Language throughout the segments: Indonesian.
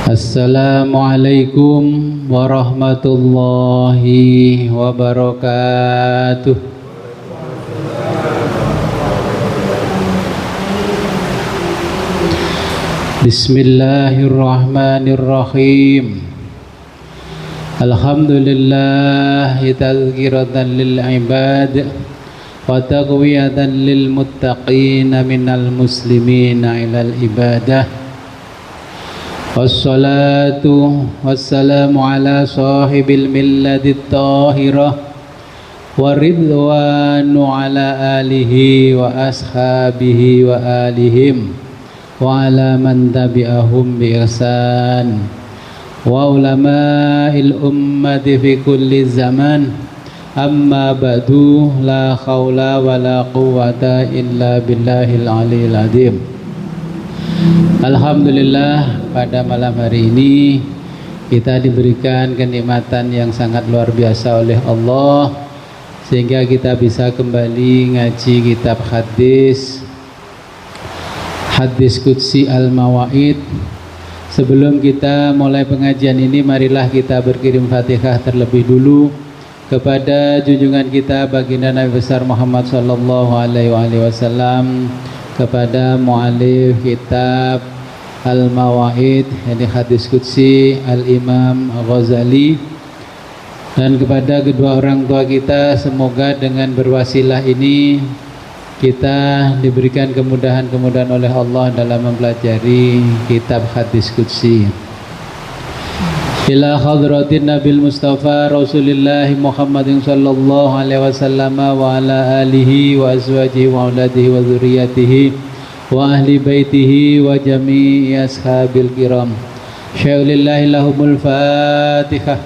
Assalamualaikum warahmatullahi wabarakatuh. Bismillahirrahmanirrahim. Alhamdulillahi tazkiratan lil ibad wa taqwiyatan lil muttaqin minal muslimina ilal ibadah. Wassalatu wassalamu ala sahibil milladit tahirah wa ridwanu ala alihi wa ashabihi wa alihim wa ala man tabi'ahum bi ihsan wa ulama'il ummati fi kulli zaman. Amma ba'du, la khawla wa la quwwata illa billahil aliyil azim. Alhamdulillah, pada malam hari ini kita diberikan kenikmatan yang sangat luar biasa oleh Allah, sehingga kita bisa kembali ngaji kitab hadis Qudsi Al-Mawaid. Sebelum kita mulai pengajian ini, marilah kita berkirim Fatihah terlebih dulu kepada junjungan kita baginda Nabi besar Muhammad sallallahu alaihi wasallam, kepada mu'alif kitab Al-Mawaid, yakni hadis Qudsi Al-Imam Ghazali, dan kepada kedua orang tua kita. Semoga dengan berwasilah ini kita diberikan kemudahan-kemudahan oleh Allah dalam mempelajari kitab hadis Qudsi. Ila hadratin Nabil Mustafa Rasulillah Muhammadin sallallahu alaihi wasallam wa ala alihi wa azwajihi wa auladihi wa dzurriyyatihi wa ahli baitihi wa jami'i ashabil kiram. Syaulillahi lahumul Fatihah.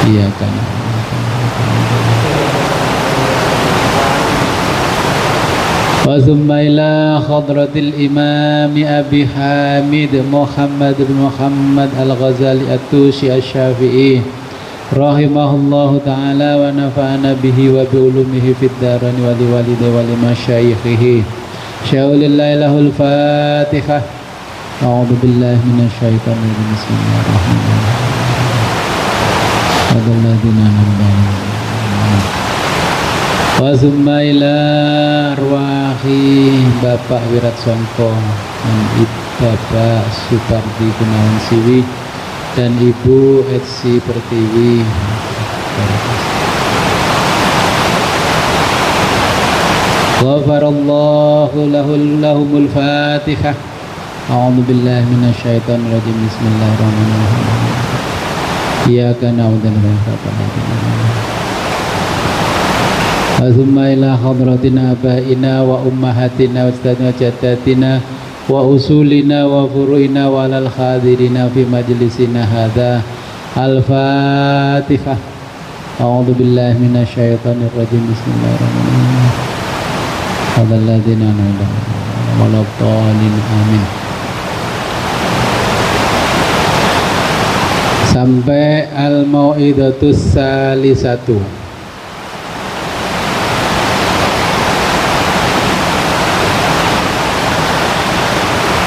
Iya kan. Wa thumma ila hadratil imam Abi Hamid Muhammad bin Muhammad Al-Ghazali At-Tusi Asy-Syafi'i rahimahullahu ta'ala wa nafa'ana bihi wa bi ulumihi fid darani wa li walidayhi wa li masyayikhihi. Syaulillahi lahul Fatihah. A'udzu billahi minasy syaithanir rajim. Bismillahirrahmanirrahim. Alladzina wa summa ila arwahi Bapak Wirat Songko dan Bapak Supardi Gunawan Siwi dan Ibu Etsi Pertiwi. Ghafarallahu lahumul Fatihah. A'udzu billahi minasyaitonir rajim. Bismillahirrahmanirrahim. Iyyaka na'budu wa iyyaka nasta'in. Thumma ila hadratina abaina wa ummahatina wa ustadina wa jaddatina wa usulina wa furu'ina wa alal khadirina fi majlisina hadha. Al-Fatihah. A'udzu billahi minasy syaithanir rajim. Bismillahirrahmanirrahim. Alladzina an'amta 'alaihim waladdallin. Amin. Sampai al-mau'idatus salisatu.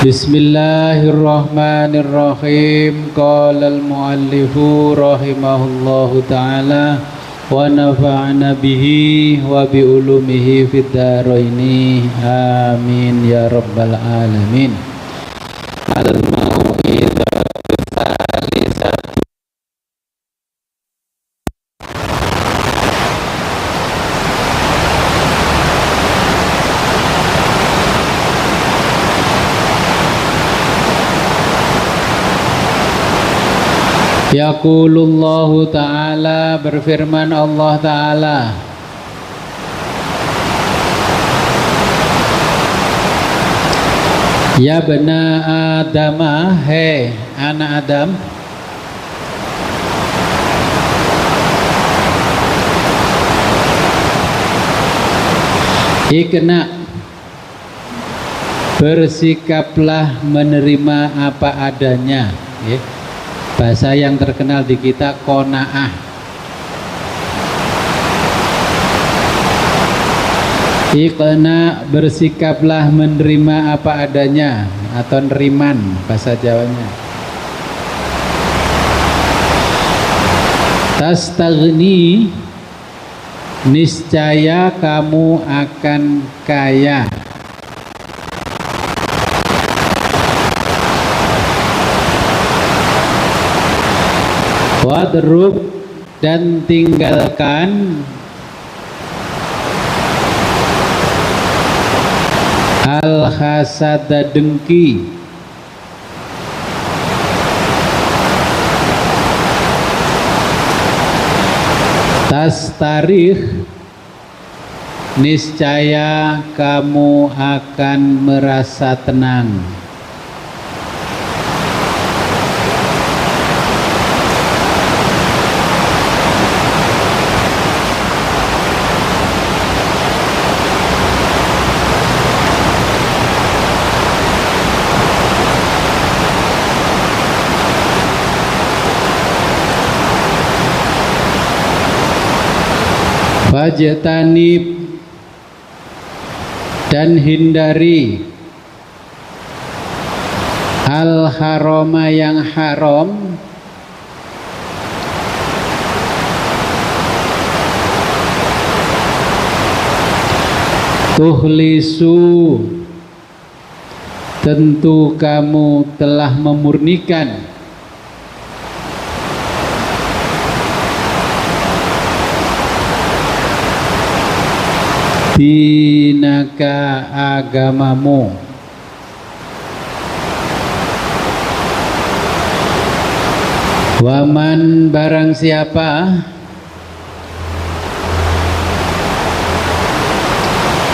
Bismillahirrahmanirrahim. Qala al-muallifu rahimahullahu ta'ala wa nafa'ana bihi wa bi ulumihi fid dharaini. Amin ya rabbal alamin. Al-mau'idatus salisatu. Yaqulullahu ta'ala, berfirman Allah ta'ala, ya bena Adama, hei anak Adam, ikna, bersikaplah menerima apa adanya, ya. Bahasa yang terkenal di kita qanaah. Iqna, bersikaplah menerima apa adanya atau neriman bahasa Jawanya. Tastaghni, niscaya kamu akan kaya. Wadrub, dan tinggalkan al-hasada, dengki. Tastarikh, niscaya kamu akan merasa tenang. Fajtanib, dan hindari al-harama, yang haram, tuhlisu, tentu kamu telah memurnikan dinaka, agamamu. Waman, barang siapa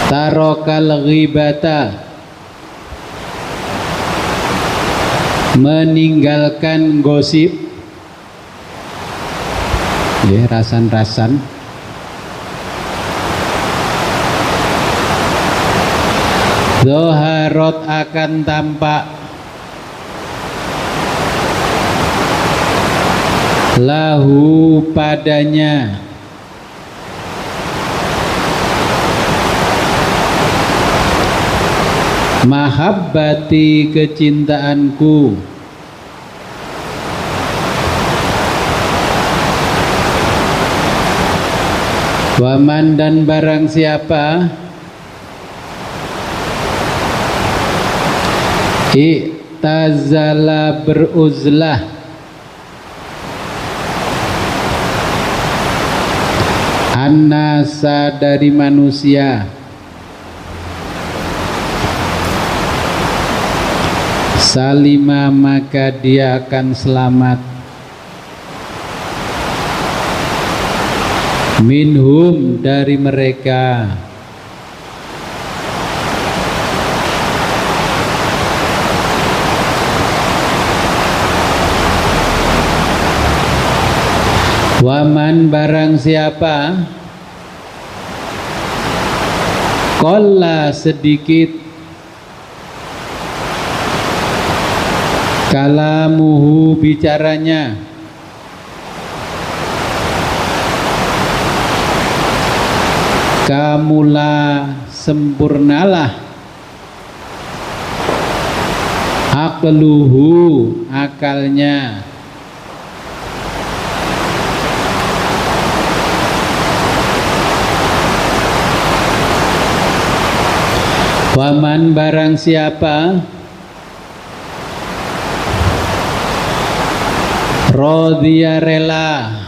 tarokal ghibata, meninggalkan gosip, ya, rasan-rasan. Zoharot, akan tampak lahu, padanya mahabbati, kecintaanku. Waman, dan barang siapa i'tazala, beruzlah, annasa, dari manusia, salima, maka dia akan selamat, minhum, dari mereka. Waman, barang siapa qalla, sedikit, kalamuhu, bicaranya, kamula, sempurnalah, aqluhu, akalnya, waman, barang siapa rodhiya, rela,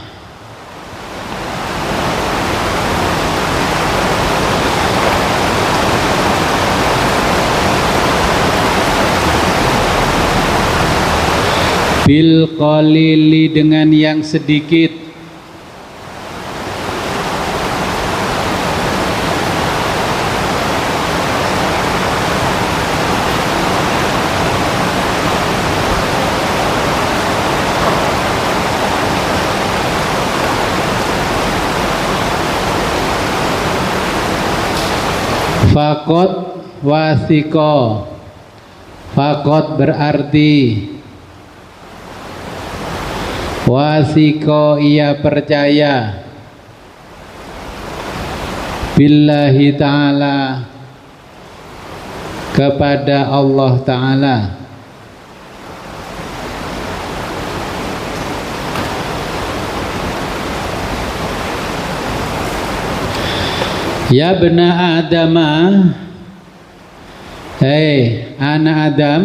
bil qalili, dengan yang sedikit, fakot wasiko, fakot berarti wasiko, ia percaya, billahi ta'ala, kepada Allah Ta'ala. Ya bena Adama, hei anak Adam,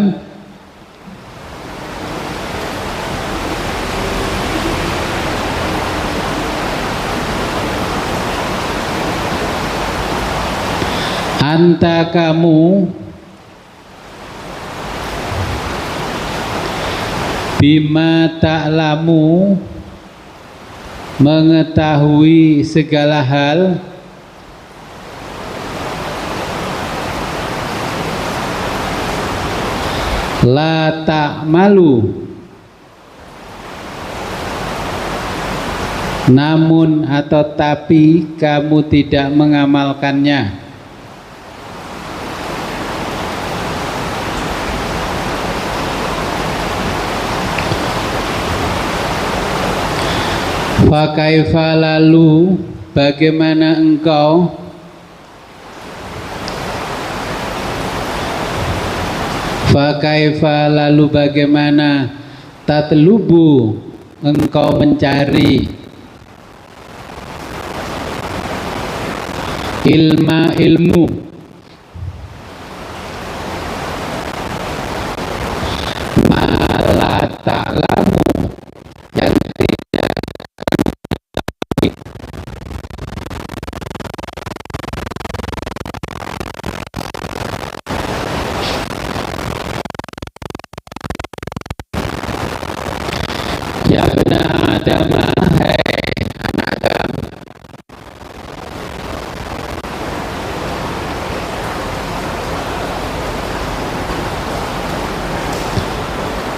anta kamu bima ta'lamu, mengetahui segala hal, la ta'malu, namun atau tapi kamu tidak mengamalkannya. Fakaifa, lalu bagaimana engkau Fakaifa, lalu bagaimana tatlubu, engkau mencari ilmu la ta'lamu, yang tidak ya benar Adam, hai anak Adam,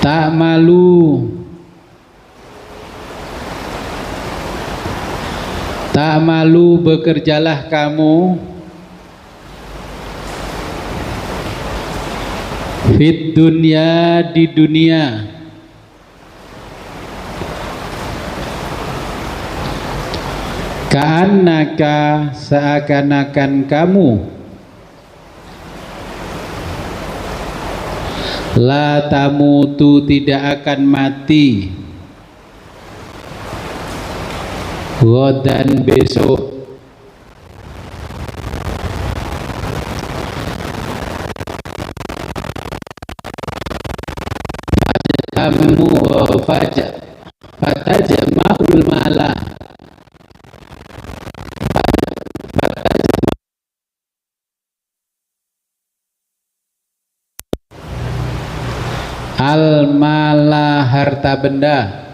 tak malu bekerjalah kamu fit dunya, di dunia, ka'annaka, seakan-akan kamu, la tamutu, tidak akan mati, ghadan, besok. Kamu fatajma'ul mala, al mala, harta benda,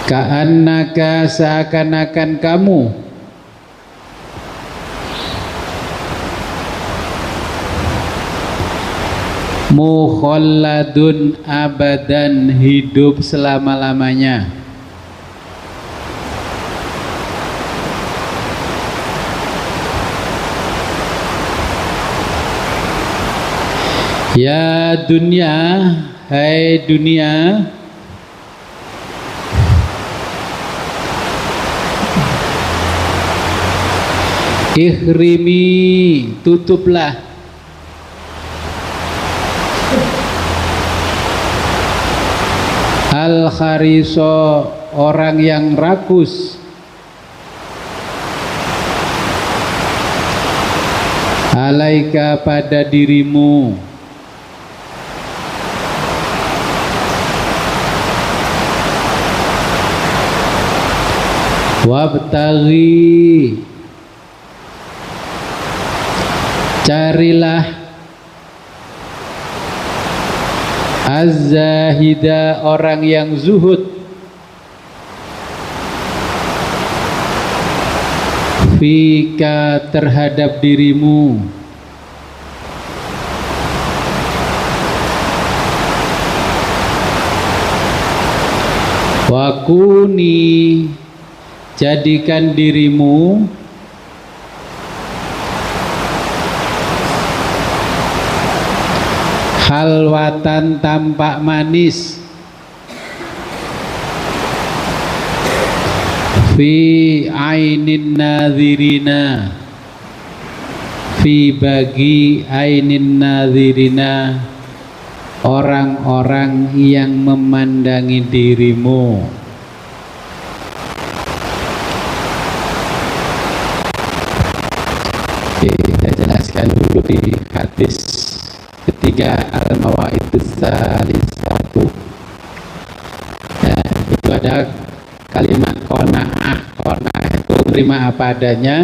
ka'annaka, seakan-akan kamu, mukhalladun, abadan, hidup selama-lamanya. Ya dunia, hai dunia, ikhrimi, tutuplah, al-khariso, orang yang rakus, alaika, pada dirimu, wabtaghi, carilah, az-zahida, orang yang zuhud, fika, terhadap dirimu, wakuni, jadikan dirimu, halwatan, tampak manis, fi ainin nadhirina, fi bagi ainin nadhirina, orang-orang yang memandangi dirimu. Oke, saya jelaskan dulu di hadis ketiga Al-Mawaidus Salisatu. Ya, itu ada kalimat qanaah. Qanaah itu menerima apa adanya,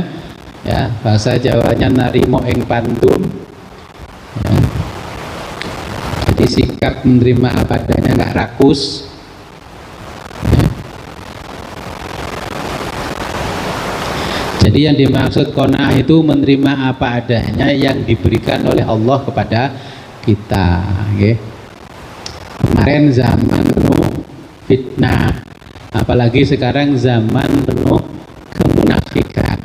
ya, bahasa Jawanya narimo ing pandum, ya. Jadi sikap menerima apa adanya, nggak rakus, ya. Jadi yang dimaksud qanaah itu menerima apa adanya yang diberikan oleh Allah kepada kita, okay. Kemarin zaman penuh fitnah, apalagi sekarang zaman penuh kemunafikan,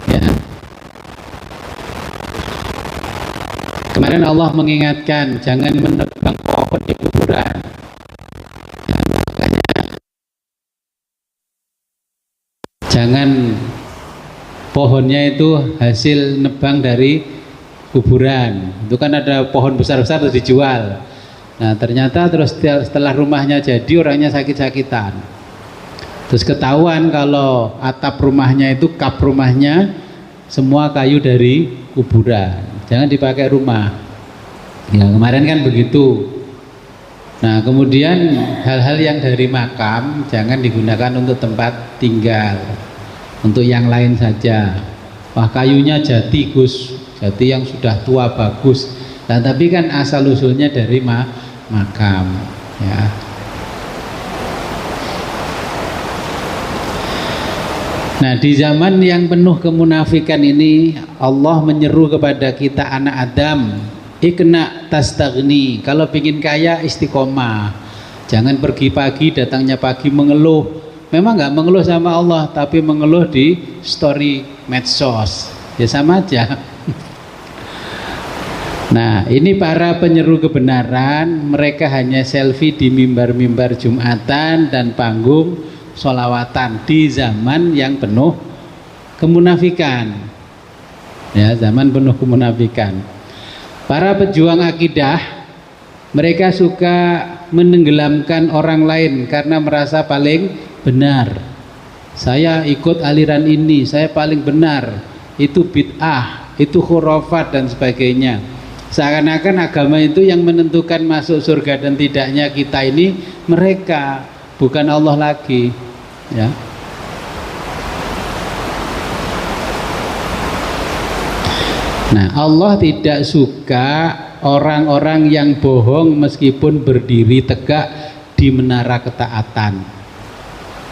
ya. Kemarin Allah mengingatkan jangan menebang pohon di kuburan, ya, makanya jangan pohonnya itu hasil nebang dari kuburan. Itu kan ada pohon besar-besar terus dijual. Nah ternyata terus setelah rumahnya jadi orangnya sakit-sakitan, terus ketahuan kalau atap rumahnya itu, kap rumahnya semua kayu dari kuburan, jangan dipakai rumah. Ya kemarin kan begitu. Nah kemudian hal-hal yang dari makam jangan digunakan untuk tempat tinggal, untuk yang lain saja. Wah kayunya jati Gus, jati yang sudah tua bagus. Nah tapi kan asal usulnya dari makam, ya. Nah di zaman yang penuh kemunafikan ini Allah menyeru kepada kita anak Adam, ikna tastagni, kalau ingin kaya istiqomah, jangan pergi pagi datangnya pagi mengeluh. Memang nggak mengeluh sama Allah, tapi mengeluh di story medsos, ya sama aja. Nah ini para penyeru kebenaran, mereka hanya selfie di mimbar-mimbar Jumatan dan panggung sholawatan di zaman yang penuh kemunafikan, ya zaman penuh kemunafikan. Para pejuang akidah, mereka suka menenggelamkan orang lain karena merasa paling benar. Saya ikut aliran ini, saya paling benar. Itu bid'ah, itu khurafat dan sebagainya. Seakan-akan agama itu yang menentukan masuk surga dan tidaknya kita ini mereka, bukan Allah lagi, ya. Nah, Allah tidak suka orang-orang yang bohong meskipun berdiri tegak di menara ketaatan.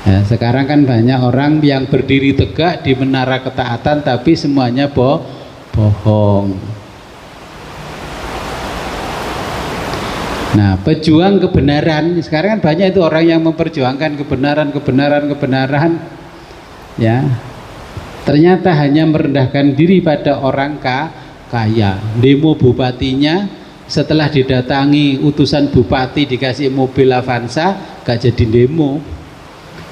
Ya, sekarang kan banyak orang yang berdiri tegak di menara ketaatan tapi semuanya bohong. Nah, pejuang kebenaran sekarang kan banyak itu orang yang memperjuangkan kebenaran, ya. Ternyata hanya merendahkan diri pada orang kaya. Demo bupatinya, setelah didatangi utusan bupati dikasih mobil Avanza, gak jadi demo,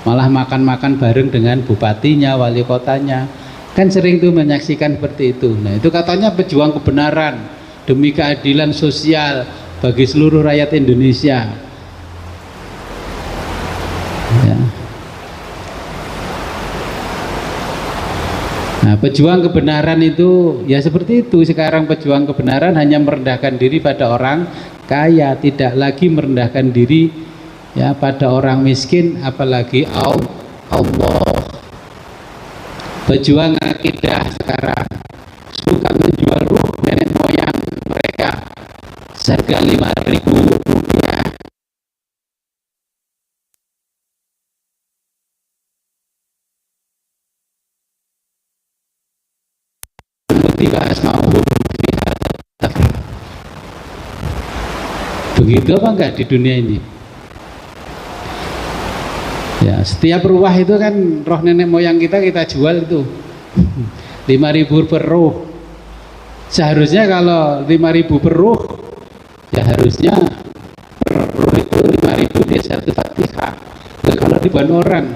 malah makan-makan bareng dengan bupatinya, wali kotanya. Kan sering tuh menyaksikan seperti itu. Nah itu katanya pejuang kebenaran demi keadilan sosial bagi seluruh rakyat Indonesia, ya. Nah pejuang kebenaran itu ya seperti itu. Sekarang pejuang kebenaran hanya merendahkan diri pada orang kaya, tidak lagi merendahkan diri, ya, pada orang miskin, apalagi Allah. Pejuang akidah sekarang suka menjual ruh nenek moyang mereka seharga 5.000 rupiah. Begitu apa enggak di dunia ini? Ya, setiap ruah itu kan roh nenek moyang kita jual itu 5.000 per ruh. Seharusnya kalau 5.000 per ruh, ya harusnya per ruh itu 5.000 dia satu Fatihah. Kalau ribuan orang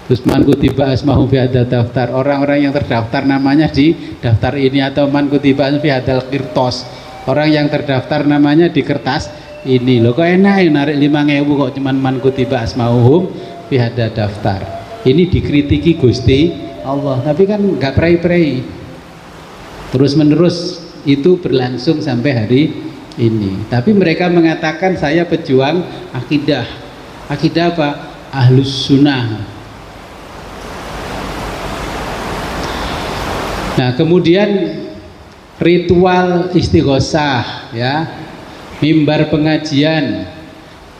Terus man kutiba asmahu fi hadzal daftar, orang-orang yang terdaftar namanya di daftar ini, atau man kutiba fi hadzal qirtos, orang yang terdaftar namanya di kertas ini. Loh kok enak ya narik 5.000 kok cuman man kutiba asmauhum fi hadzal daftar. Ini dikritiki Gusti Allah, tapi kan nggak prei-prei. Terus menerus itu berlangsung sampai hari ini. Tapi mereka mengatakan saya pejuang akidah. Akidah apa? Ahlus sunnah. Nah, kemudian ritual istighosah, ya, mimbar pengajian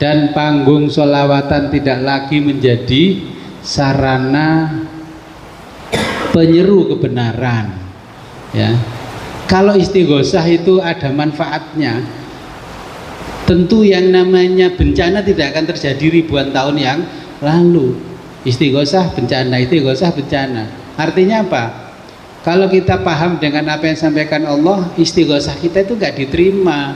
dan panggung sholawatan tidak lagi menjadi sarana penyeru kebenaran, ya. Kalau istighosah itu ada manfaatnya, tentu yang namanya bencana tidak akan terjadi ribuan tahun yang lalu. Istighosah bencana, istighosah bencana. Artinya apa? Kalau kita paham dengan apa yang disampaikan Allah, istighosah kita itu gak diterima.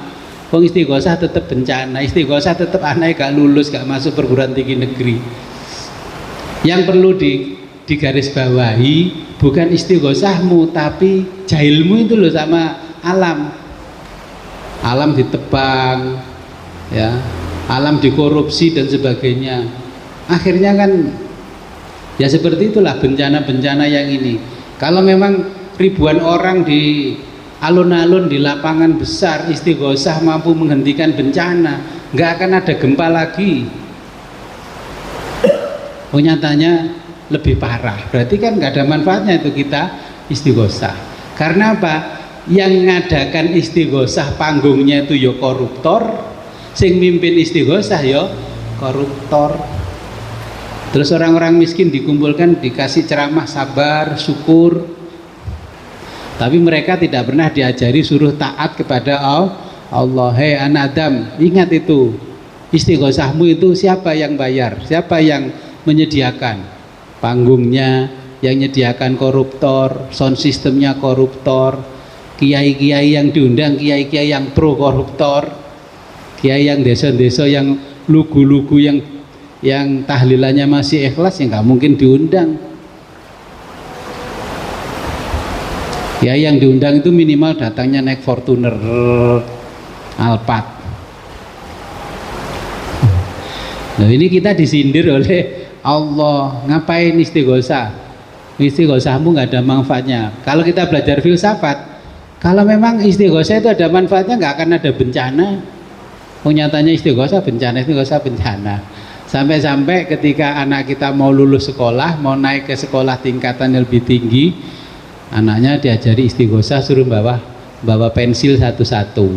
Wong istighosah tetap bencana, istighosah tetap anak gak lulus, gak masuk perguruan tinggi negeri. Yang perlu digarisbawahi bukan istighosahmu, tapi jahilmu itu loh sama alam. Alam ditebang, ya, alam dikorupsi dan sebagainya. Akhirnya kan ya seperti itulah bencana-bencana yang ini. Kalau memang ribuan orang di alun-alun di lapangan besar istighosah mampu menghentikan bencana, nggak akan ada gempa lagi. Oh, nyatanya lebih parah. Berarti kan nggak ada manfaatnya itu kita istighosah. Karena apa? Yang ngadakan istighosah panggungnya itu yo koruptor, sing mimpin istighosah yo koruptor. Terus orang-orang miskin dikumpulkan, dikasih ceramah sabar, syukur, tapi mereka tidak pernah diajari suruh taat kepada Allah. Hei anak Adam, ingat itu, istighosahmu itu siapa yang bayar, siapa yang menyediakan panggungnya, yang menyediakan koruptor, sound systemnya koruptor, kiai-kiai yang diundang, kiai-kiai yang pro koruptor, kiai yang desa-desa yang lugu-lugu yang tahlilannya masih ikhlas, ya nggak mungkin diundang. Ya, yang diundang itu minimal datangnya naik Fortuner, Alphard. Nah, ini kita disindir oleh Allah. Ngapain istighosah? Istighosahmu nggak ada manfaatnya. Kalau kita belajar filsafat, kalau memang istighosah itu ada manfaatnya, nggak akan ada bencana. Nyatanya istighosah bencana, istighosah bencana. Sampai-sampai ketika anak kita mau lulus sekolah, mau naik ke sekolah tingkatan yang lebih tinggi, anaknya diajari istighosah, suruh bawa pensil satu-satu,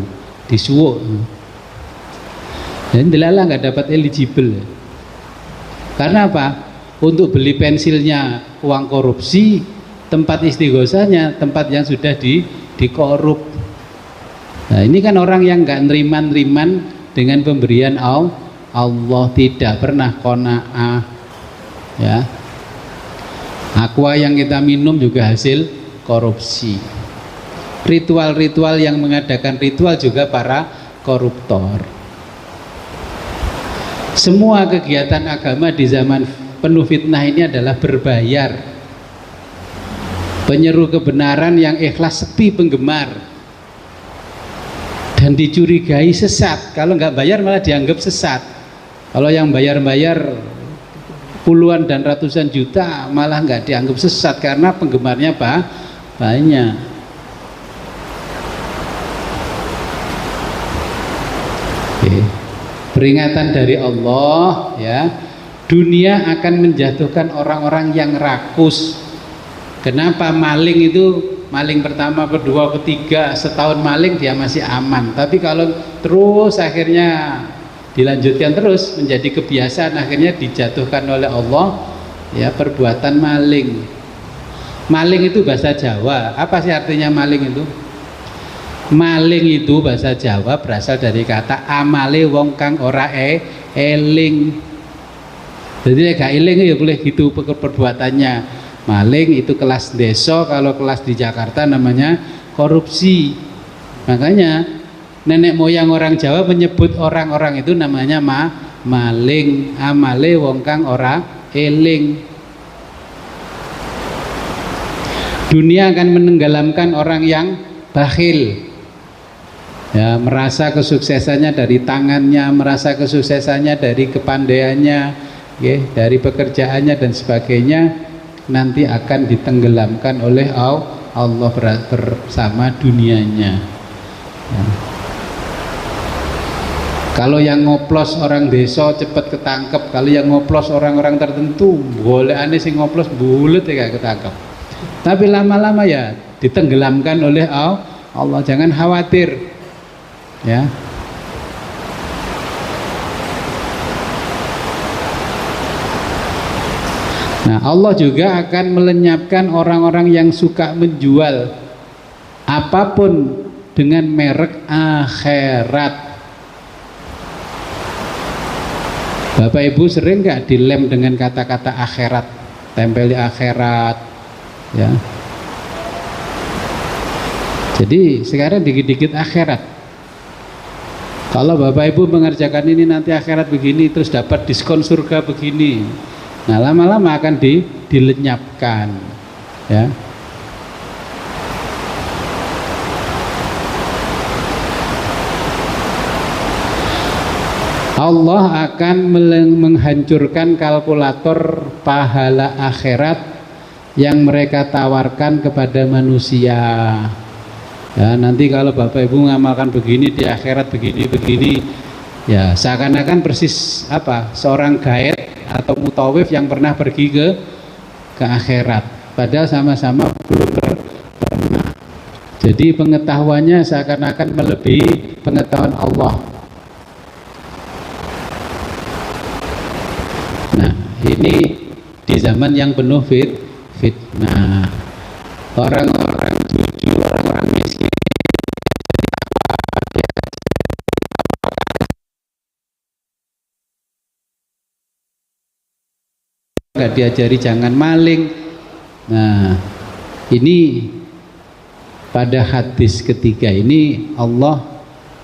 disuwuk. Dan delala nggak dapat eligible. Karena apa? Untuk beli pensilnya uang korupsi, tempat istighosahnya tempat yang sudah dikorup. Nah, ini kan orang yang nggak neriman dengan pemberian Allah, tidak pernah qanaah, ya. Aqua yang kita minum juga hasil korupsi. Ritual-ritual yang mengadakan ritual juga para koruptor. Semua kegiatan agama di zaman penuh fitnah ini adalah berbayar. Penyeru kebenaran yang ikhlas sepi penggemar dan dicurigai sesat. Kalau nggak bayar malah dianggap sesat. Kalau yang bayar-bayar puluhan dan ratusan juta malah nggak dianggap sesat karena penggemarnya banyak. Oke. Peringatan dari Allah, ya, dunia akan menjatuhkan orang-orang yang rakus. Kenapa? Maling itu, maling pertama, kedua, ketiga, setahun maling dia masih aman. Tapi kalau terus akhirnya dilanjutkan terus menjadi kebiasaan, akhirnya dijatuhkan oleh Allah, ya, perbuatan maling. Maling itu bahasa Jawa. Apa sih artinya maling itu? Maling itu bahasa Jawa berasal dari kata amale wong kang ora eling. Jadi gak eling ya boleh gitu perbuatannya. Maling itu kelas desa, kalau kelas di Jakarta namanya korupsi. Makanya nenek moyang orang Jawa menyebut orang-orang itu namanya maling, amale wong kang ora eling. Dunia akan menenggelamkan orang yang bakhil, ya, merasa kesuksesannya dari tangannya, merasa kesuksesannya dari kepandaiannya, ya, dari pekerjaannya dan sebagainya, nanti akan ditenggelamkan oleh Allah bersama dunianya. Ya. Kalau yang ngoplos orang desa cepat ketangkep, kalau yang ngoplos orang-orang tertentu boleh aneh sih ngoplos bulet ya gak ketangkep. Tapi lama-lama ya ditenggelamkan oleh Allah. Jangan khawatir, ya. Nah, Allah juga akan melenyapkan orang-orang yang suka menjual apapun dengan merek akhirat. Bapak Ibu sering nggak dilem dengan kata-kata akhirat, tempeli akhirat, ya. Jadi sekarang dikit-dikit akhirat. Kalau Bapak Ibu mengerjakan ini nanti akhirat begini, terus dapat diskon surga begini. Nah, lama-lama akan dilenyapkan, ya. Allah akan menghancurkan kalkulator pahala akhirat yang mereka tawarkan kepada manusia. Ya, nanti kalau Bapak Ibu ngamalkan begini di akhirat begini, ya seakan-akan persis apa? Seorang gaib atau mutawif yang pernah pergi ke akhirat, padahal sama-sama belum pernah. Jadi pengetahuannya seakan-akan melebihi pengetahuan Allah. Nah, ini di zaman yang penuh fitnah, orang-orang jujur, orang-orang miskin nggak diajari jangan maling. Nah, ini pada hadis ketiga ini Allah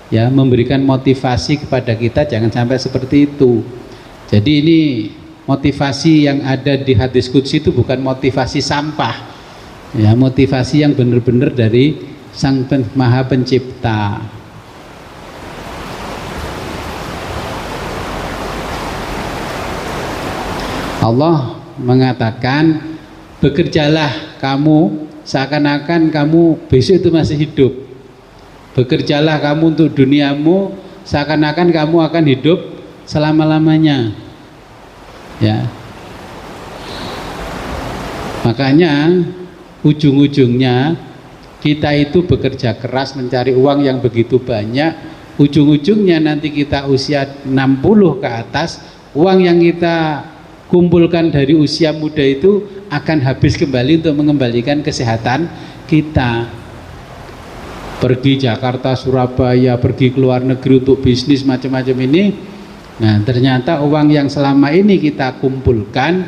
ya memberikan motivasi kepada kita jangan sampai seperti itu. Jadi ini motivasi yang ada di hadis qudsi itu bukan motivasi sampah, ya, motivasi yang benar-benar dari Sang Maha Pencipta. Allah mengatakan, bekerjalah kamu seakan-akan kamu besok itu masih hidup. Bekerjalah kamu untuk duniamu seakan-akan kamu akan hidup selama-lamanya, ya. Makanya ujung-ujungnya kita itu bekerja keras mencari uang yang begitu banyak, ujung-ujungnya nanti kita usia 60 ke atas, uang yang kita kumpulkan dari usia muda itu akan habis kembali untuk mengembalikan kesehatan kita. Pergi Jakarta, Surabaya, pergi ke luar negeri untuk bisnis macam-macam ini. Nah, ternyata uang yang selama ini kita kumpulkan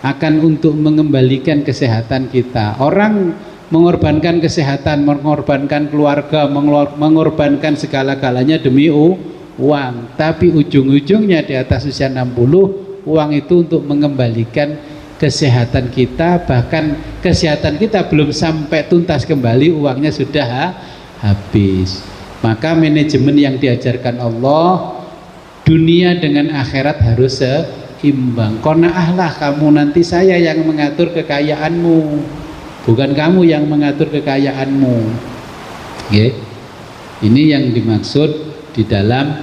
akan untuk mengembalikan kesehatan kita. Orang mengorbankan kesehatan, mengorbankan keluarga, mengorbankan segala-galanya demi uang. Tapi ujung-ujungnya di atas usia 60, uang itu untuk mengembalikan kesehatan kita. Bahkan kesehatan kita belum sampai tuntas kembali, uangnya sudah habis. Maka manajemen yang diajarkan Allah, dunia dengan akhirat harus seimbang. Qanaahlah kamu, nanti saya yang mengatur kekayaanmu, bukan kamu yang mengatur kekayaanmu. Okay. Ini yang dimaksud di dalam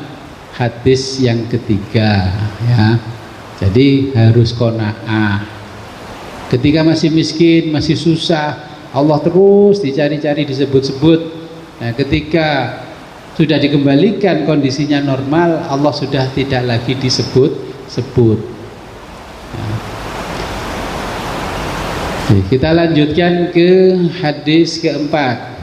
hadis yang ketiga, ya. Jadi harus qanaah. Ketika masih miskin, masih susah, Allah terus dicari-cari, disebut-sebut. Nah, ketika sudah dikembalikan kondisinya normal, Allah sudah tidak lagi disebut-sebut. Nah. Oke, kita lanjutkan ke hadis keempat.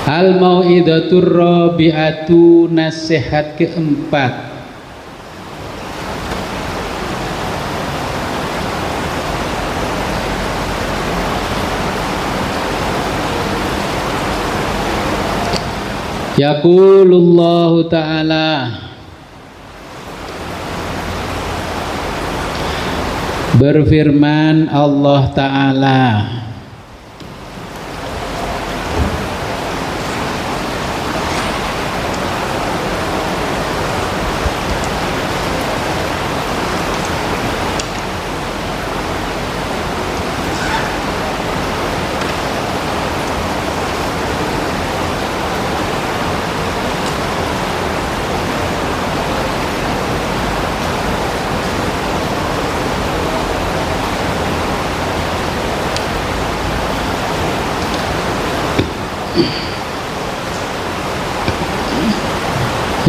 Al-mau'idatur rabi'atu, nasihat keempat. Yaqulullahu ta'ala Berfirman Allah Ta'ala,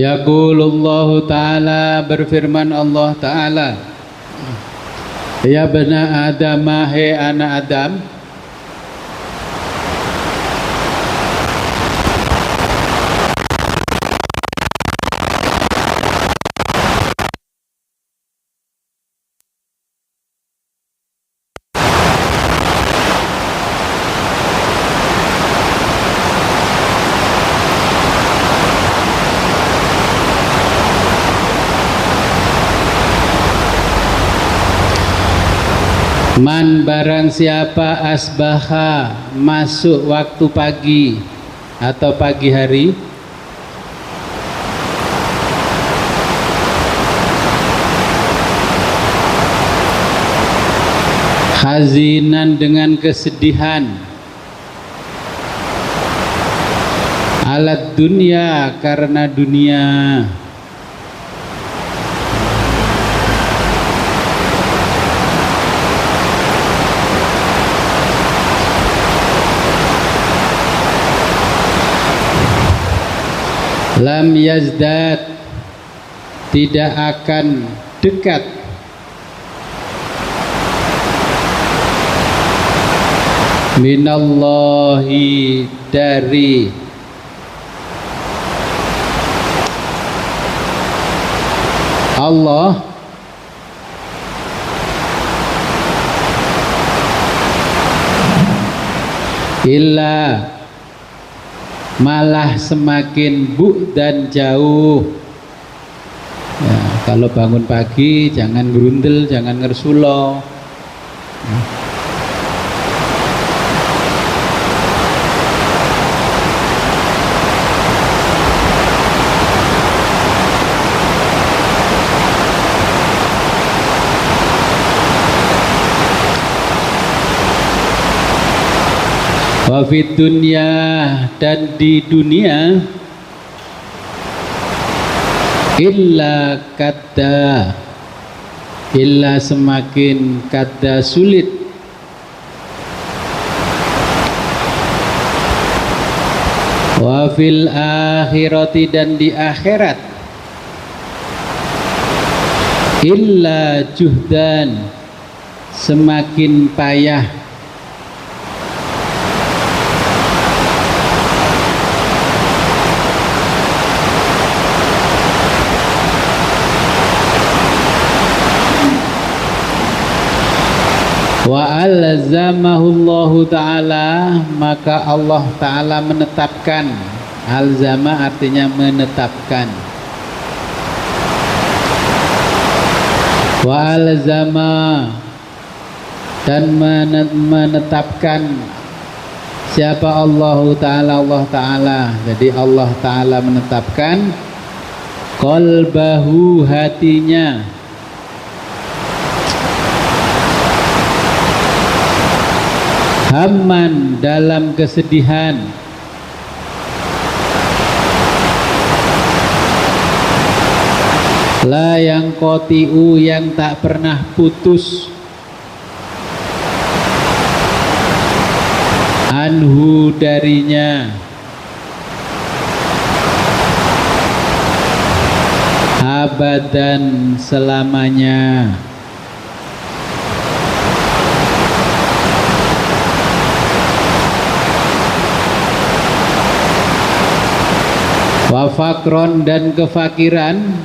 Yaqulullahu Ta'ala, berfirman Allah Ta'ala, ya bena Adam, hai anak Adam, man barang siapa asbaha masuk waktu pagi atau pagi hari, hazinan dengan kesedihan, alat dunia karena dunia, lam yazdad, tidak akan dekat, minallahi, dari Allah, illa, malah semakin dan jauh. Ya, kalau bangun pagi jangan gerundel, jangan ngersulo. Wa fid dunya, dan di dunia, illa kadda, illa semakin kadda sulit, wa fil akhirati, dan di akhirat, illa juhdan, semakin payah, wa alzamahullahu ta'ala, maka Allah Ta'ala menetapkan. Alzama artinya menetapkan. Wa alzama, dan menetapkan siapa Allah Ta'ala, Allah Ta'ala. Jadi Allah Ta'ala menetapkan qalbahu, hatinya, hamman, dalam kesedihan, la yang kotiu, yang tak pernah putus, anhu, darinya, abadan, selamanya. Wa fakron, dan kefakiran,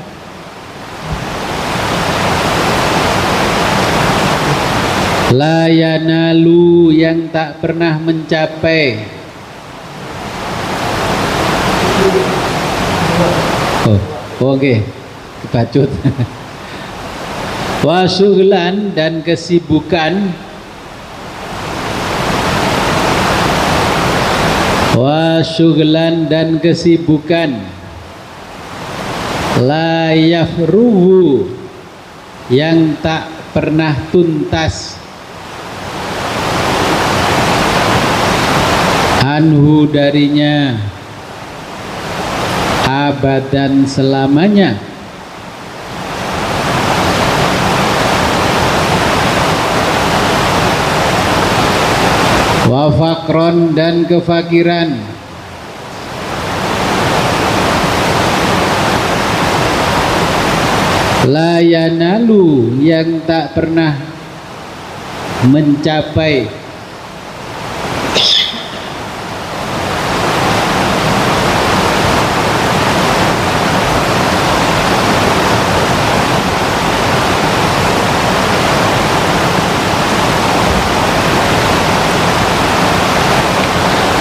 la yanalu, yang tak pernah mencapai. Oke, kebacut. wa syughlan dan kesibukan, wa syughlan dan kesibukan, la yafruhu yang tak pernah tuntas, anhu darinya, abadan selamanya, wa faqron dan kefakiran, la yanalu yang tak pernah mencapai,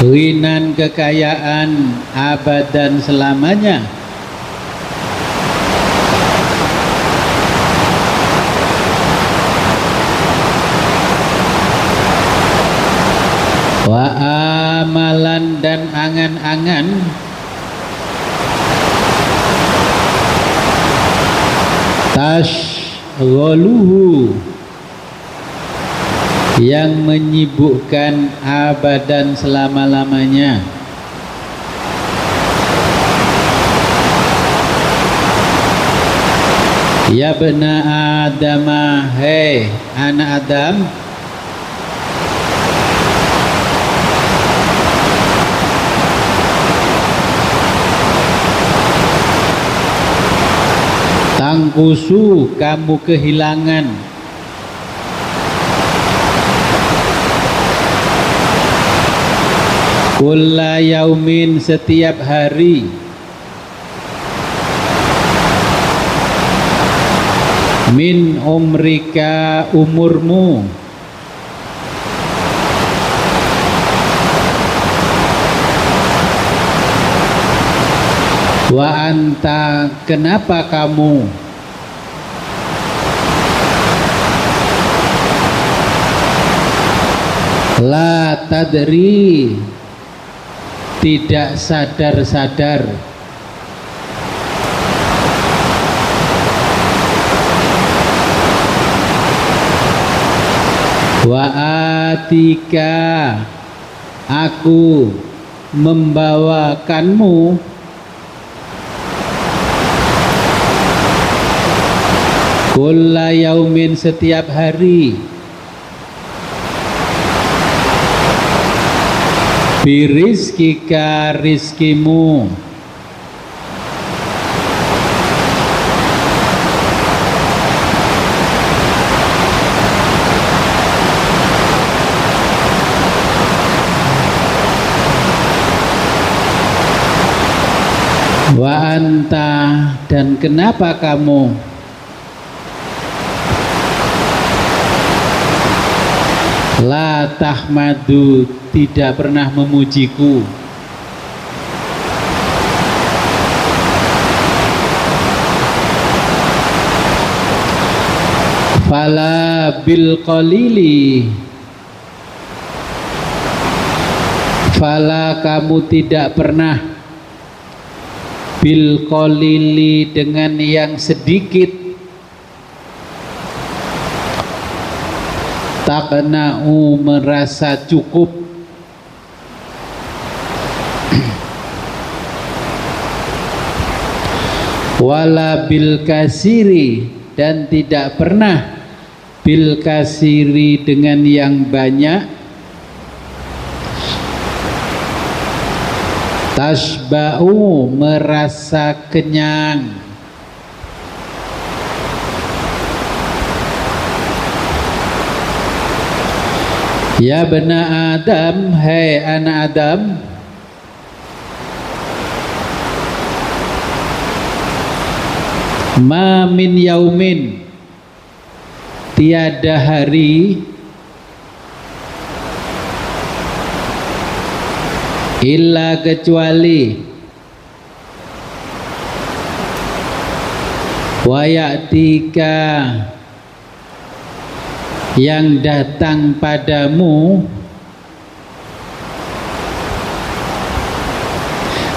ghinan kekayaan abadan selamanya, wa amalan dan angan-angan, tashghaluhu yang menyibukkan abadan selama-lamanya, ya bena adama, hei anak Adam, tangkusu kamu kehilangan, kulla yaumin setiap hari, min umrika umurmu, wa anta kenapa kamu, la tadri tidak sadar-sadar, wa atika aku membawakanmu, kulla yaumin setiap hari, birizkika rizkimu, wa anta dan kenapa kamu, la tahmadu tidak pernah memujiku, fala bil qalili, fala kamu tidak pernah, bil qalili dengan yang sedikit, taqna'u merasa cukup, wala bil kasiri dan tidak pernah bil kasiri dengan yang banyak, tasba'u merasa kenyang, ya bena Adam, hai anak Adam, ma min yaumin tiada hari, illa kecuali, wa ya'tika yang datang padamu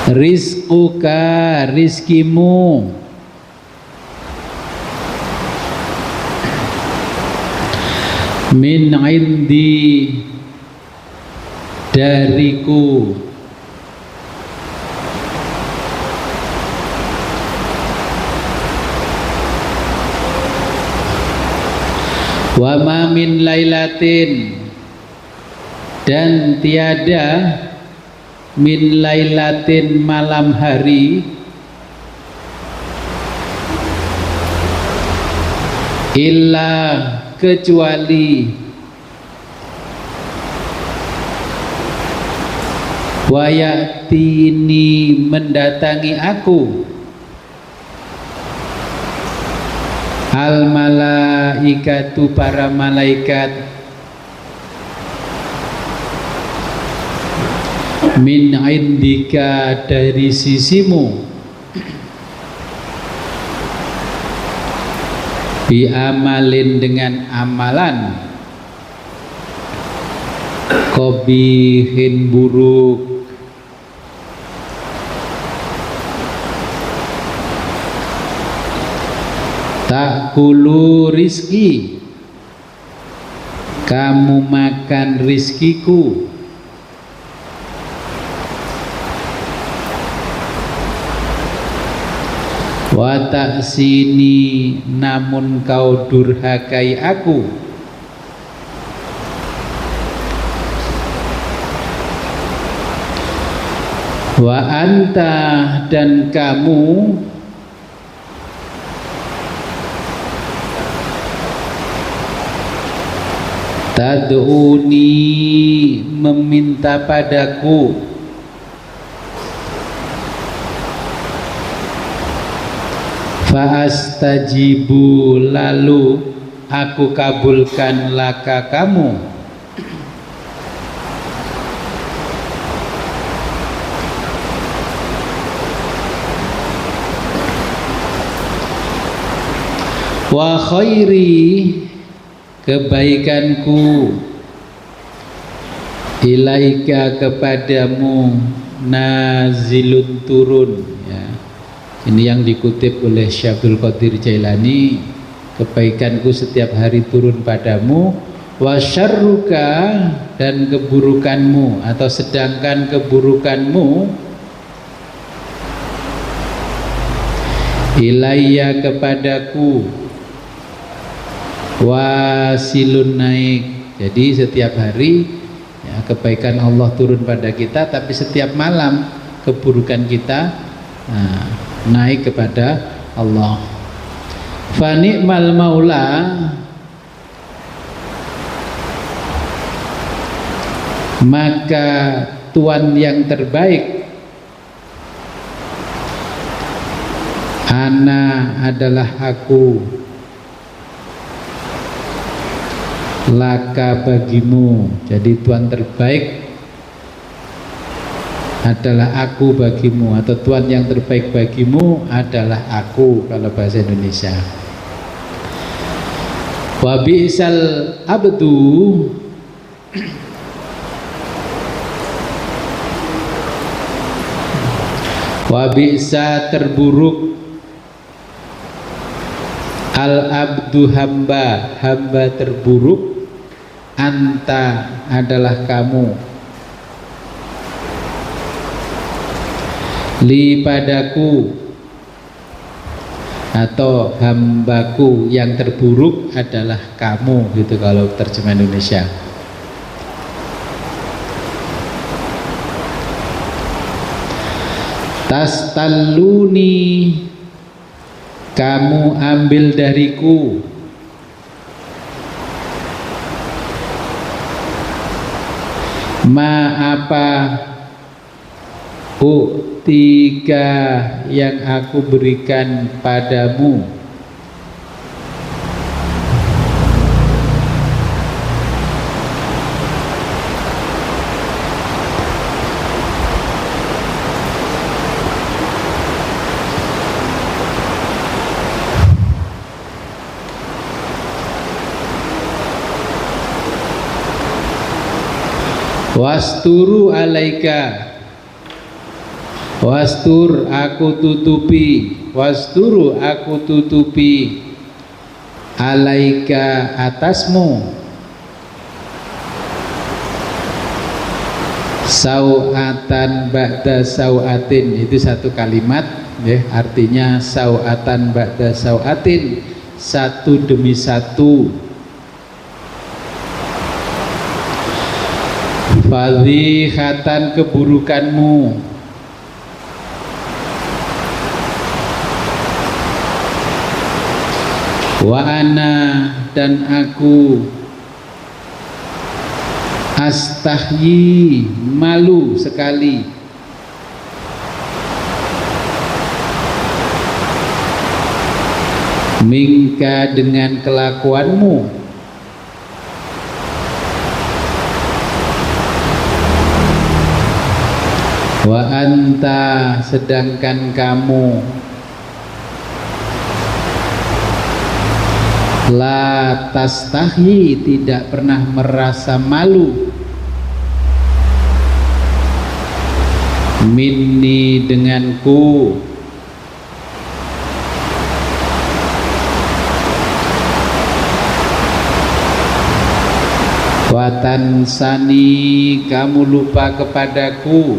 rizquka, rizkimu, min indi, dariku, wa ma min lailatin, dan tiada min lailatin malam hari illa kecuali wayatini mendatangi aku al malaikatu para malaikat min indika dari sisimu bi amalin dengan amalan qabihin buruk takulu rizki kamu makan rizkiku wa taksini namun kau durhakai aku wa anta dan kamu tad'uni meminta padaku fa'astajibu lalu aku kabulkan laka kamu wa khairi kebaikanku ilaika kepadamu nazilun turun ya. Ini yang dikutip oleh Syekh Abdul Qadir Jailani, kebaikanku setiap hari turun padamu, wa syarruka dan keburukanmu atau sedangkan keburukanmu ilayya kepadaku wasilun naik. Jadi setiap hari ya, kebaikan Allah turun pada kita, tapi setiap malam keburukan kita naik kepada Allah. Fa ni'mal maula maka Tuhan yang terbaik ana adalah aku laka bagimu. Jadi Tuhan terbaik adalah aku bagimu, atau Tuhan yang terbaik bagimu adalah aku kalau bahasa Indonesia. Wa bi'sal abdu wa bi'sa terburuk al abdu hamba, hamba terburuk anta adalah kamu li padaku, atau hambaku yang terburuk adalah kamu, gitu kalau terjemah Indonesia. Tastalluni kamu ambil dariku ma apa uktika yang aku berikan padamu Wasturu alaika, wastur aku tutupi, wasturu aku tutupi, alaika atasmu, sau'atan ba'da sau'atin. Itu satu kalimat ya, artinya sau'atan ba'da sau'atin, satu demi satu. Fadhihatan keburukanmu, wa ana dan aku, astahyi malu sekali, minka dengan kelakuanmu, wa anta sedangkan kamu, la tastahyi tidak pernah merasa malu, minni denganku, watansani kamu lupa kepadaku,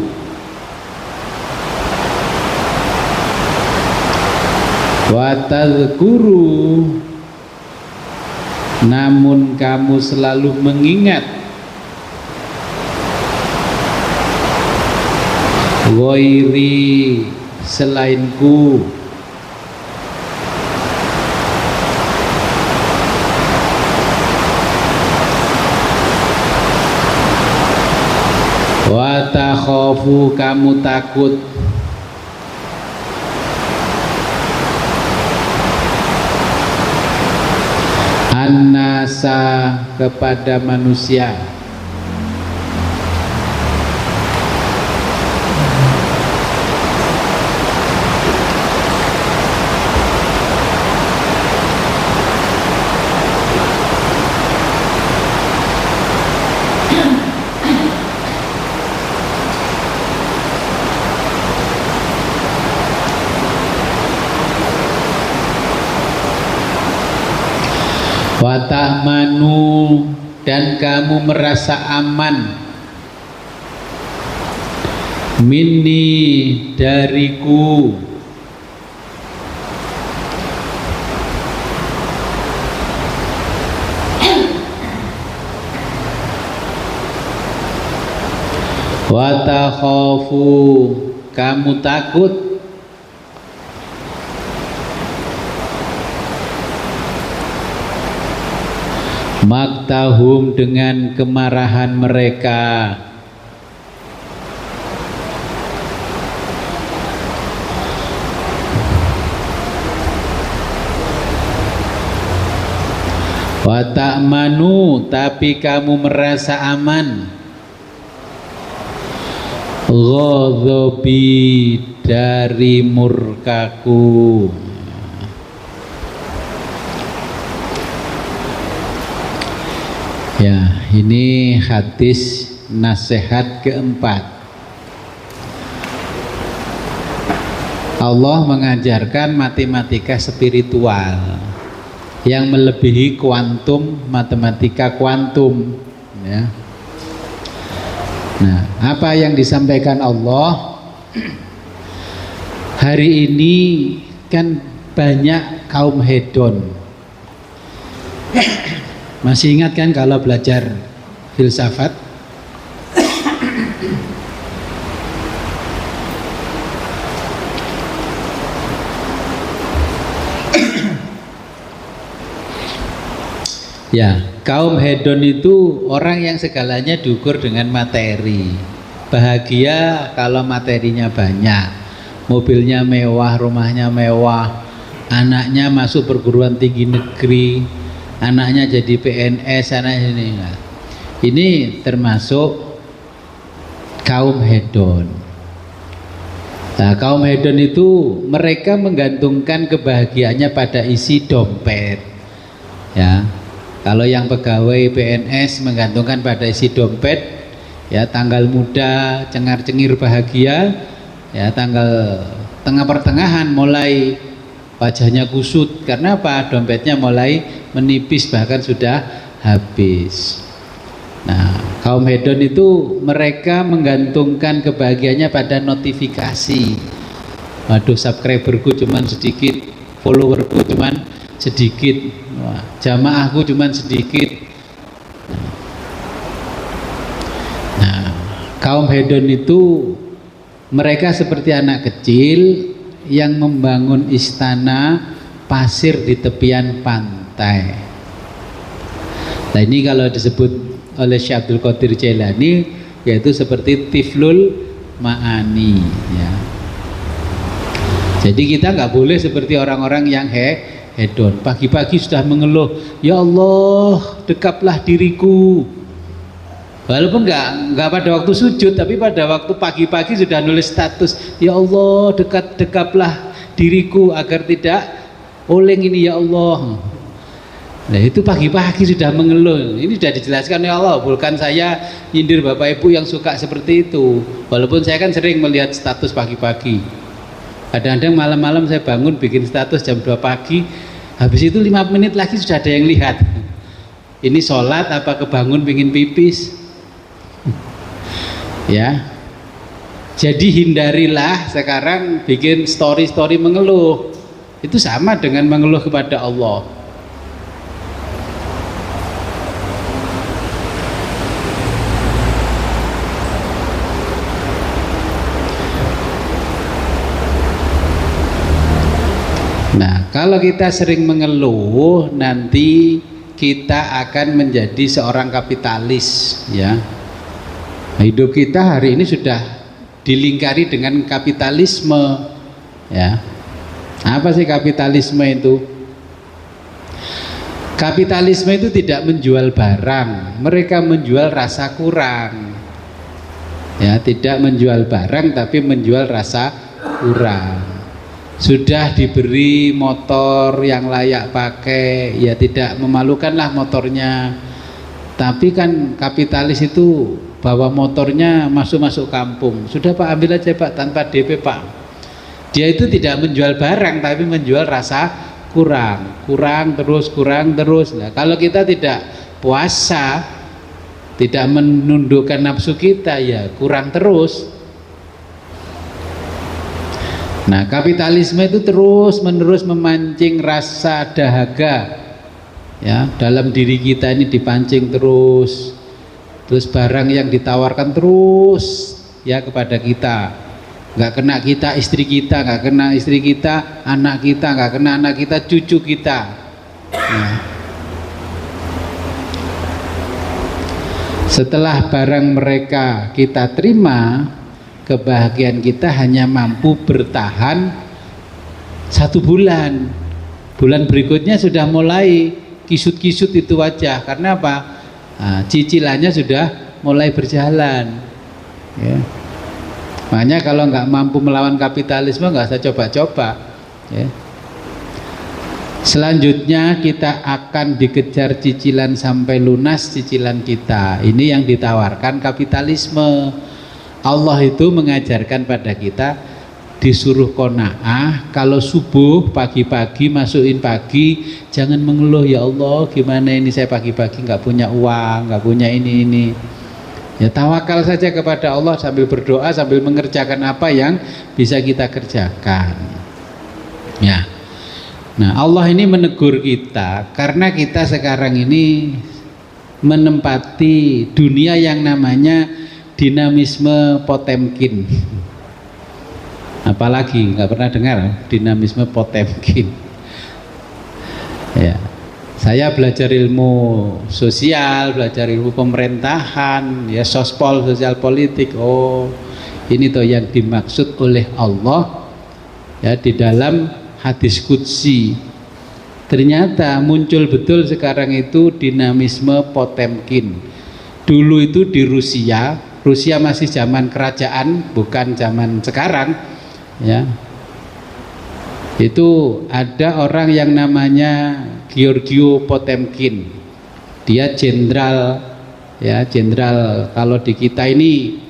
watadzkuru namun kamu selalu mengingat, ghairi selainku, wa takhafu kamu takut, an-nasa kepada manusia, wa ta'manu dan kamu merasa aman, minni dariku, wa takhafu kamu takut, maktahum dengan kemarahan mereka, wa ta'manu tapi kamu merasa aman, ghadhabi dari murkaku. Ya, ini hadis nasihat keempat. Allah mengajarkan matematika spiritual yang melebihi kuantum, matematika kuantum ya. Nah, apa yang disampaikan Allah hari ini kan banyak kaum hedon. Masih ingat kan kalau belajar filsafat? Ya, kaum hedon itu orang yang segalanya diukur dengan materi. Bahagia kalau materinya banyak, mobilnya mewah, rumahnya mewah, anaknya masuk perguruan tinggi negeri, anaknya jadi PNS, anaknya ini. Nah, ini termasuk kaum hedon. Nah, kaum hedon itu mereka menggantungkan kebahagiaannya pada isi dompet. Ya, kalau yang pegawai PNS menggantungkan pada isi dompet, Ya, tanggal muda cengar-cengir bahagia, ya tanggal tengah pertengahan mulai wajahnya kusut. Karena apa? Dompetnya mulai menipis, bahkan sudah habis. Nah, kaum hedon itu mereka menggantungkan kebahagiaannya pada notifikasi. Waduh, subscriberku cuman sedikit, followerku cuman sedikit, jamaahku cuman sedikit. Nah, kaum hedon itu mereka seperti anak kecil yang membangun istana pasir di tepian pantai. Nah, ini kalau disebut oleh Syekh Abdul Qadir Jailani yaitu seperti tiflul ma'ani, ya. Jadi kita nggak boleh seperti orang-orang yang hedon. Pagi-pagi sudah mengeluh, ya Allah dekaplah diriku. Walaupun nggak pada waktu sujud, tapi pada waktu pagi-pagi sudah nulis status, ya Allah dekaplah diriku agar tidak oleng ini ya Allah. Nah, itu pagi-pagi sudah mengeluh. Ini sudah dijelaskan ya Allah, bukan saya nyindir Bapak Ibu yang suka seperti itu. Walaupun saya kan sering melihat status pagi-pagi. Kadang-kadang malam-malam saya bangun bikin status jam 2 pagi, habis itu 5 menit lagi sudah ada yang lihat. Ini sholat apa kebangun bikin pipis? Ya, jadi hindarilah sekarang bikin story-story mengeluh. Itu sama dengan mengeluh kepada Allah. Nah, kalau kita sering mengeluh, nanti kita akan menjadi seorang kapitalis, ya. Hidup kita hari ini sudah dilingkari dengan kapitalisme, ya. Apa sih kapitalisme itu? Kapitalisme itu tidak menjual barang, mereka menjual rasa kurang. Ya, tidak menjual barang tapi menjual rasa kurang. Sudah diberi motor yang layak pakai, ya tidak memalukanlah motornya. Tapi kan kapitalis itu bawa motornya masuk kampung, sudah Pak ambil aja Pak tanpa DP Pak. Dia itu tidak menjual barang tapi menjual rasa kurang terus. Nah, kalau kita tidak puasa, tidak menundukkan nafsu kita, ya kurang terus. Nah, kapitalisme itu terus menerus memancing rasa dahaga, ya, dalam diri kita ini dipancing terus barang yang ditawarkan terus, ya, kepada kita. Nggak kena kita istri kita, nggak kena istri kita anak kita, nggak kena anak kita cucu kita. Nah, setelah barang mereka kita terima, kebahagiaan kita hanya mampu bertahan 1 bulan. Bulan berikutnya sudah mulai kisut-kisut itu wajah. Karena apa? Nah, cicilannya sudah mulai berjalan, ya. Makanya kalau nggak mampu melawan kapitalisme nggak usah coba-coba, ya. Selanjutnya kita akan dikejar cicilan sampai lunas cicilan kita. Ini yang ditawarkan kapitalisme. Allah itu mengajarkan pada kita disuruh qanaah, kalau subuh pagi-pagi masukin pagi, jangan mengeluh, ya Allah gimana ini saya pagi-pagi nggak punya uang, nggak punya ini. Ya tawakal saja kepada Allah sambil berdoa, sambil mengerjakan apa yang bisa kita kerjakan. Ya. Nah, Allah ini menegur kita karena kita sekarang ini menempati dunia yang namanya dinamisme Potemkin. Apalagi nggak pernah dengar dinamisme Potemkin. Ya, saya belajar ilmu sosial, belajar ilmu pemerintahan, ya sospol, sosial politik. Oh, ini toh yang dimaksud oleh Allah, ya, di dalam hadis qudsi. Ternyata muncul betul sekarang itu dinamisme Potemkin. Dulu itu di Rusia masih zaman kerajaan, bukan zaman sekarang, ya. Itu ada orang yang namanya Giorgio Potemkin. Dia jenderal ya, jenderal, kalau di kita ini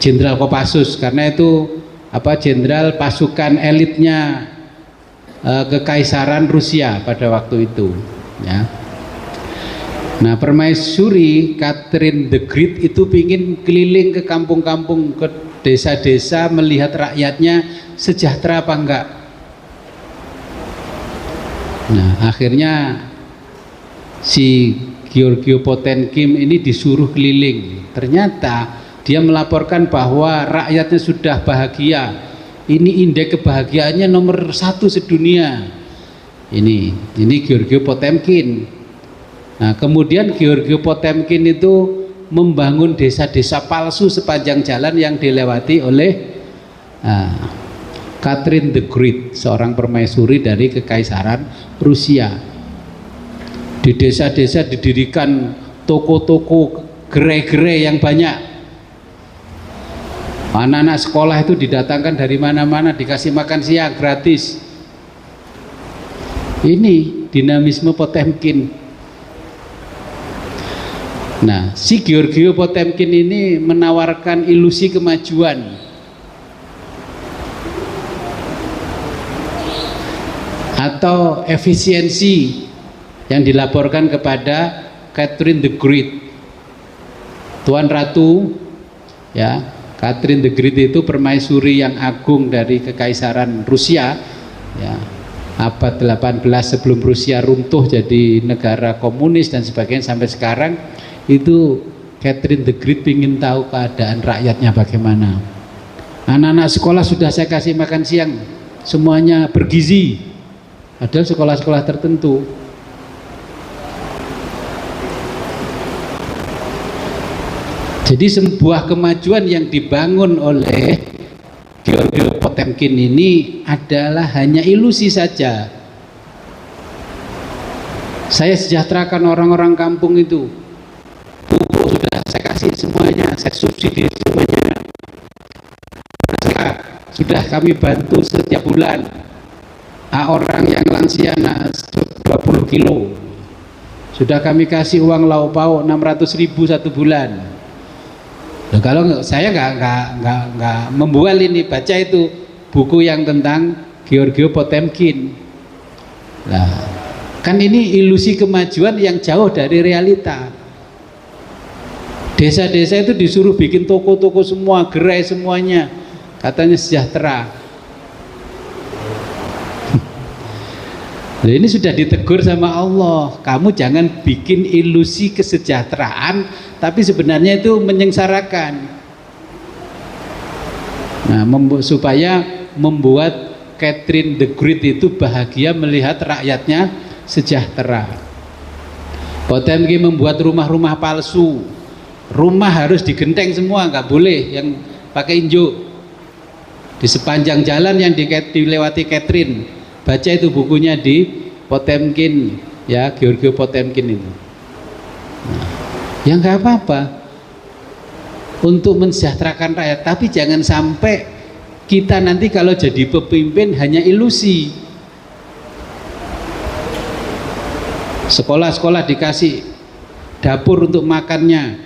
Jenderal Kopassus, karena itu jenderal pasukan elitnya Kekaisaran Rusia pada waktu itu, ya. Nah, permaisuri Catherine the Great itu pingin keliling ke kampung-kampung, ke desa-desa, melihat rakyatnya sejahtera apa enggak. Nah, akhirnya si Georgios Potemkin ini disuruh keliling. Ternyata dia melaporkan bahwa rakyatnya sudah bahagia. Ini indeks kebahagiaannya nomor 1 sedunia. Ini Georgios Potemkin. Nah, kemudian Georgios Potemkin itu membangun desa-desa palsu sepanjang jalan yang dilewati oleh Catherine the Great, seorang permaisuri dari Kekaisaran Rusia. Di desa-desa didirikan toko-toko, gerai-gerai yang banyak. Anak-anak sekolah itu didatangkan dari mana-mana, dikasih makan siang gratis. Ini dinamisme Potemkin. Nah, si Georgios Potemkin ini menawarkan ilusi kemajuan. Atau efisiensi yang dilaporkan kepada Catherine the Great. Tuan Ratu, ya, Catherine the Great itu permaisuri yang agung dari Kekaisaran Rusia, ya, abad 18 sebelum Rusia runtuh jadi negara komunis dan sebagainya sampai sekarang. Itu Catherine the Great ingin tahu keadaan rakyatnya bagaimana. Anak-anak sekolah sudah saya kasih makan siang, semuanya bergizi, padahal sekolah-sekolah tertentu. Jadi sebuah kemajuan yang dibangun oleh Georgios Potemkin ini adalah hanya ilusi saja. Saya sejahterakan orang-orang kampung itu, pupuk sudah saya kasih semuanya, saya subsidi semuanya, sudah kami bantu setiap bulan. Orang yang lansia 20 kilo sudah kami kasih uang lauk pauk 600.000 satu bulan. Nah, kalau saya nggak membual ini, baca itu buku yang tentang Georgios Potemkin. Nah, kan ini ilusi kemajuan yang jauh dari realita. Desa-desa itu disuruh bikin toko-toko semua, gerai semuanya, katanya sejahtera. Nah, ini sudah ditegur sama Allah, kamu jangan bikin ilusi kesejahteraan, tapi sebenarnya itu menyengsarakan. Nah, supaya membuat Catherine the Great itu bahagia melihat rakyatnya sejahtera. Potemkin membuat rumah-rumah palsu. Rumah harus digenteng semua, nggak boleh yang pakai injuk. Di sepanjang jalan yang dilewati Catherine. Baca itu bukunya di Potemkin, ya, Georgios Potemkin itu. Nah, ya nggak apa-apa untuk mensejahterakan rakyat, tapi jangan sampai kita nanti kalau jadi pemimpin hanya ilusi. Sekolah-sekolah dikasih dapur untuk makannya,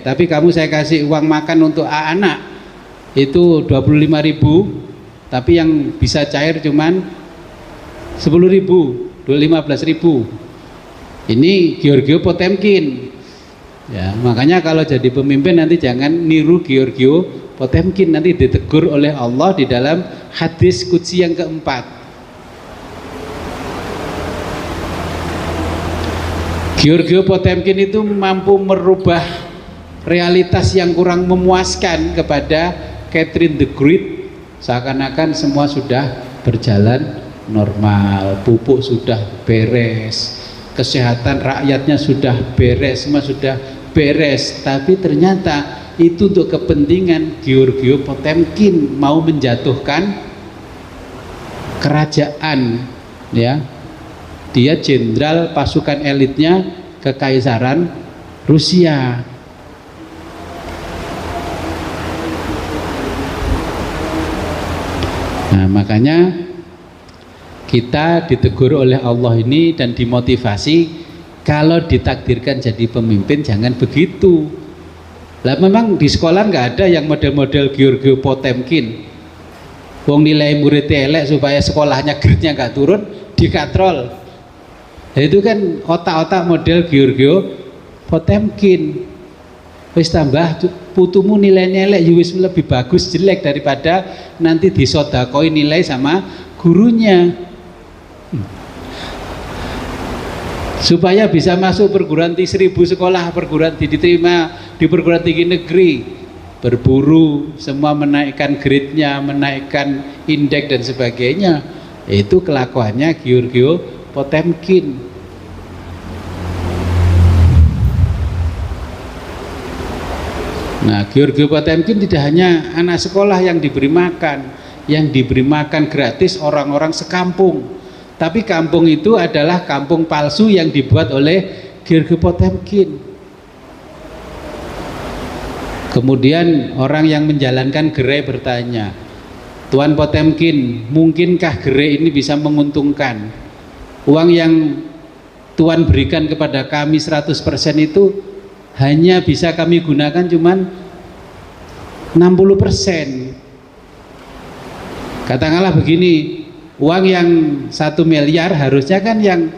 tapi kamu saya kasih uang makan untuk anak itu 25.000, tapi yang bisa cair cuman 10.000, 15.000. Ini Georgios Potemkin. Ya, makanya kalau jadi pemimpin nanti jangan niru Georgios Potemkin, nanti ditegur oleh Allah di dalam hadis qudsi yang keempat. Georgios Potemkin itu mampu merubah realitas yang kurang memuaskan kepada Catherine the Great, seakan-akan semua sudah berjalan normal, pupuk sudah beres, kesehatan rakyatnya sudah beres, semua sudah beres, tapi ternyata itu untuk kepentingan Georgios Potemkin, mau menjatuhkan kerajaan, ya. Dia jenderal pasukan elitnya Kekaisaran Rusia. Nah, makanya kita ditegur oleh Allah ini dan dimotivasi Kalau ditakdirkan jadi pemimpin jangan begitu. Lah memang di sekolah nggak ada yang model-model Giorgio Potemkin. Wong nilai muridnya elek supaya sekolahnya grade-nya nggak turun, dikatrol. Nah, itu kan otak-otak model Giorgio Potemkin. Wis tambah putumu nilainya elek, ya wis lebih bagus jelek daripada nanti disodakoi nilai sama gurunya. Supaya bisa masuk perguruan tinggi 1000 sekolah perguruan tinggi diterima di perguruan tinggi negeri, berburu semua menaikkan grade-nya, menaikkan indeks dan sebagainya. Itu kelakuannya Giorgio Potemkin. Nah, Giorgio Potemkin tidak hanya anak sekolah yang diberi makan gratis orang-orang sekampung. Tapi kampung itu adalah kampung palsu yang dibuat oleh Giorgio Potemkin. Kemudian orang yang menjalankan gerai bertanya, Tuan Potemkin, mungkinkah gerai ini bisa menguntungkan? Uang yang Tuan berikan kepada kami 100% itu hanya bisa kami gunakan cuman 60%. Katakanlah begini, uang yang 1 miliar harusnya kan yang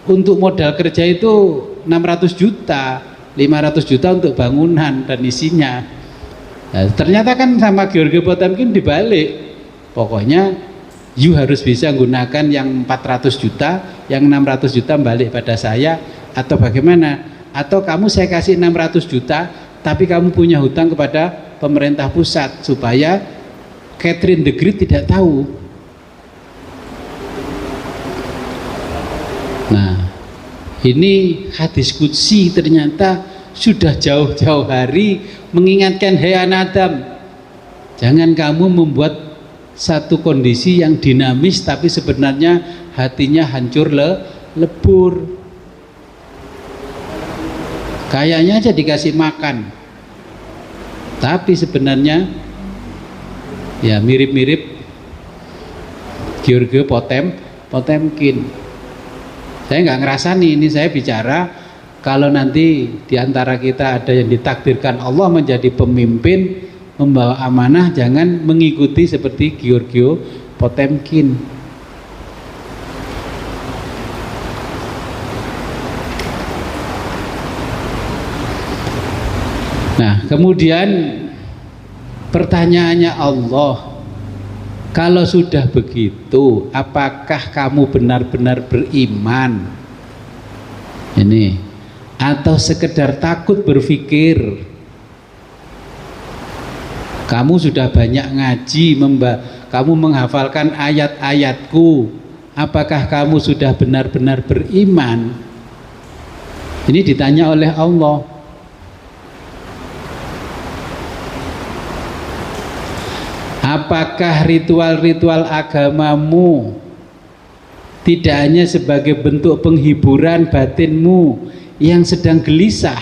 untuk modal kerja itu 600 juta, 500 juta untuk bangunan dan isinya. Nah, ternyata kan sama Giorgio Potemkin dibalik. Pokoknya you harus bisa gunakan yang 400 juta, yang 600 juta balik pada saya, atau bagaimana? Atau kamu saya kasih 600 juta tapi kamu punya hutang kepada pemerintah pusat supaya Catherine the Great tidak tahu. Nah, ini hadis qudsi ternyata sudah jauh-jauh hari mengingatkan, hei anak Adam, jangan kamu membuat satu kondisi yang dinamis tapi sebenarnya hatinya hancur lebur. Kayaknya aja dikasih makan, tapi sebenarnya ya mirip-mirip Giorgio Potemkin. Saya nggak ngerasa nih, ini saya bicara kalau nanti diantara kita ada yang ditakdirkan Allah menjadi pemimpin membawa amanah, jangan mengikuti seperti Giorgio Potemkin. Nah, kemudian pertanyaannya Allah, kalau sudah begitu, apakah kamu benar-benar beriman? Ini, atau sekedar takut berpikir? Kamu sudah banyak ngaji, kamu menghafalkan ayat-ayatku, apakah kamu sudah benar-benar beriman? Ini ditanya oleh Allah. Apakah ritual-ritual agamamu tidak hanya sebagai bentuk penghiburan batinmu yang sedang gelisah?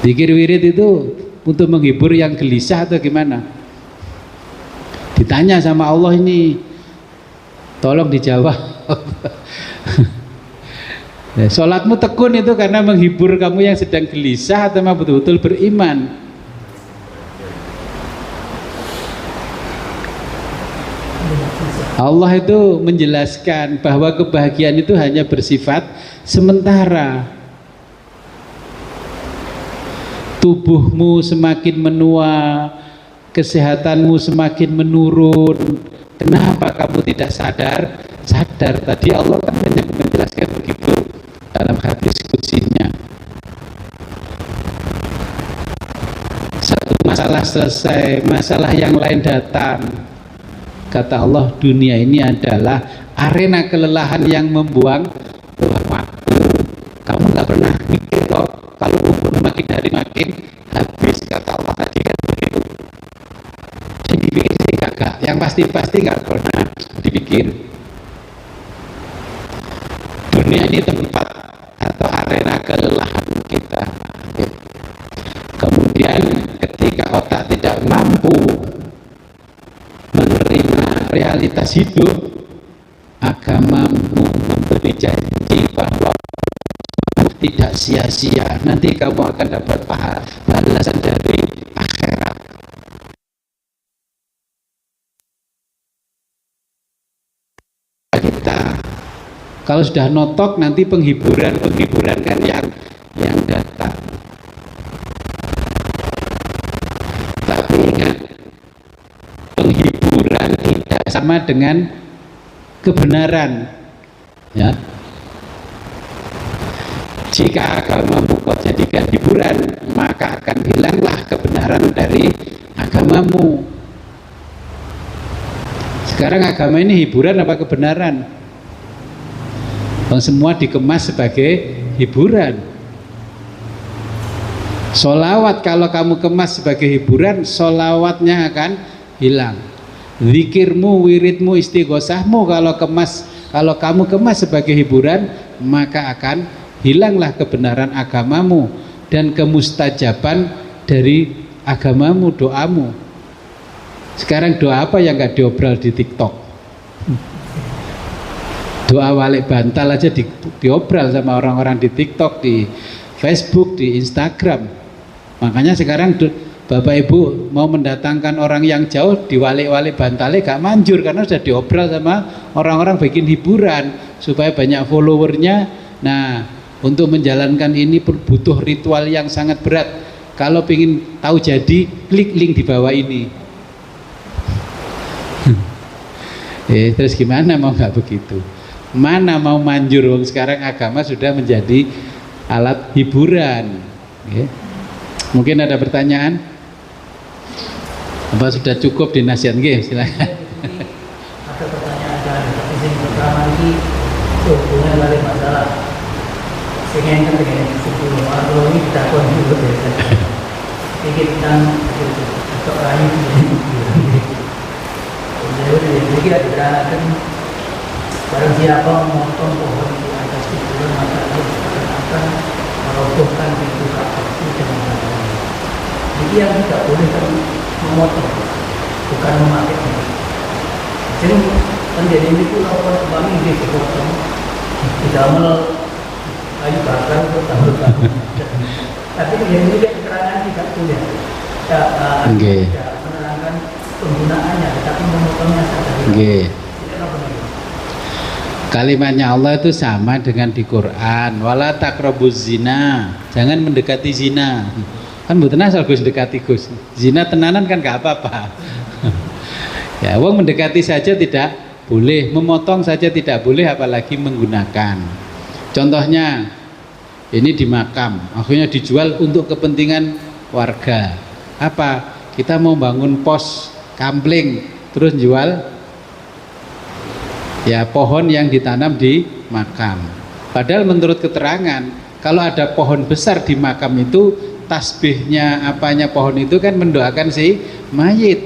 Zikir wirid itu untuk menghibur yang gelisah atau gimana? Ditanya sama Allah ini, tolong dijawab. Sholatmu tekun itu karena menghibur kamu yang sedang gelisah atau memang betul-betul beriman? Allah itu menjelaskan bahwa kebahagiaan itu hanya bersifat sementara. Tubuhmu semakin menua, kesehatanmu semakin menurun. Kenapa kamu tidak sadar? Sadar, tadi Allah kan banyak menjelaskan begitu dalam hadis qudsinya. Satu masalah selesai, masalah yang lain datang. Kata Allah, dunia ini adalah arena kelelahan yang membuang waktu. Kamu nggak pernah mikir kok, kalau umur makin hari makin habis. Kata Allah tadi kan begitu. Saya dipikir sih kakak, yang pasti-pasti nggak pernah dipikir. Dunia ini tempat atau arena kelelahan kita. Kemudian ketika otak tidak mampu menerima realitas hidup, agamamu memberi janji bahwa tidak sia-sia. Nanti kamu akan dapat balasan dari akhirat. Kita kalau sudah notok nanti penghiburan kan yang datang. Tapi ingat, penghiburan tidak sama dengan kebenaran, ya. Jika agamamu kau jadikan hiburan, maka akan hilanglah kebenaran dari agamamu. Sekarang agama ini hiburan apa kebenaran? Semua dikemas sebagai hiburan. Sholawat kalau kamu kemas sebagai hiburan, sholawatnya akan hilang. Zikirmu, wiridmu, istighosahmu kalau kamu kemas sebagai hiburan, maka akan hilanglah kebenaran agamamu dan kemustajaban dari agamamu, doamu. Sekarang doa apa yang nggak diobral di TikTok? Doa walik bantal aja diobral sama orang-orang di TikTok, di Facebook, di Instagram. Makanya sekarang Bapak Ibu mau mendatangkan orang yang jauh, diwalik-walik bantalnya gak manjur karena sudah diobral sama orang-orang bikin hiburan supaya banyak followernya. Nah, untuk menjalankan ini butuh ritual yang sangat berat. Kalau ingin tahu jadi, klik link di bawah ini. Terus gimana mau nggak begitu? Mana mau manjur, sekarang agama sudah menjadi alat hiburan. Mungkin ada pertanyaan? Apa sudah cukup di nasihat? Silakan. Ada pertanyaan tapi yang pertama ini hubungan balik masalah. Saya kan dengan sebelum kalau ini kita pun juga biasa. Sedikit tentang atau lain. Jadi kita diterangkan barang siapa memotong pohon di atas kuburan maka dia akan merobohkan pintu Ka'bah dengan tangannya. Jadi yang tidak boleh kan memotong, bukan memakai. Jadi penjadi ini pun kalau kami dia dipotong, tidak kayu bakar untuk tambah. Tapi ini dia keterangan tidak boleh. Tidak menerangkan penggunaannya, tetapi memotongnya saja. Kalimatnya Allah itu sama dengan di Quran. Wala taqrabuz zina. Jangan mendekati zina. Kan mboten asal Gus dekati Gus. Zina tenanan kan gak apa-apa. Ya, wong mendekati saja tidak boleh, memotong saja tidak boleh, apalagi menggunakan. Contohnya ini di makam, akhirnya dijual untuk kepentingan warga. Apa? Kita mau bangun pos kampling, terus jual ya pohon yang ditanam di makam. Padahal menurut keterangan kalau ada pohon besar di makam itu, tasbihnya apanya pohon itu kan mendoakan si mayit.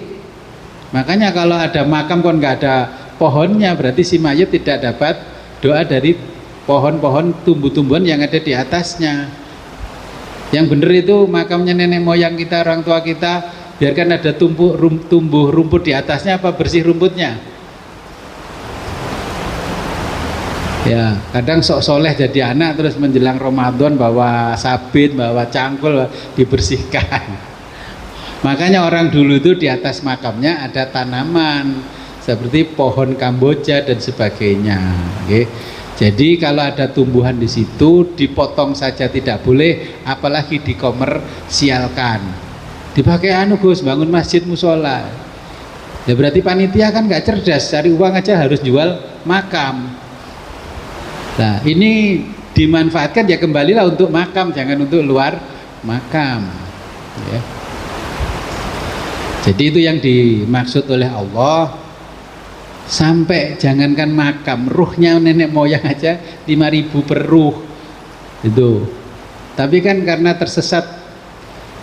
Makanya kalau ada makam kok nggak ada pohonnya, berarti si mayit tidak dapat doa dari pohon-pohon tumbuh-tumbuhan yang ada di atasnya. Yang benar itu makamnya nenek moyang kita, orang tua kita, biarkan ada tumbuh rumput di atasnya, apa bersih rumputnya. Ya, kadang sok soleh jadi anak terus menjelang Ramadan bawa sabit, bawa cangkul, dibersihkan. Makanya orang dulu itu di atas makamnya ada tanaman seperti pohon Kamboja dan sebagainya. Oke. Jadi kalau ada tumbuhan di situ dipotong saja tidak boleh, apalagi dikomersialkan. Dipakai Gus bangun masjid musola. Ya berarti panitia kan nggak cerdas, cari uang aja harus jual makam. Nah ini dimanfaatkan ya kembalilah untuk makam, jangan untuk luar makam ya. Jadi itu yang dimaksud oleh Allah. Sampai jangankan makam, ruhnya nenek moyang aja 5.000 per ruh itu. Tapi kan karena tersesat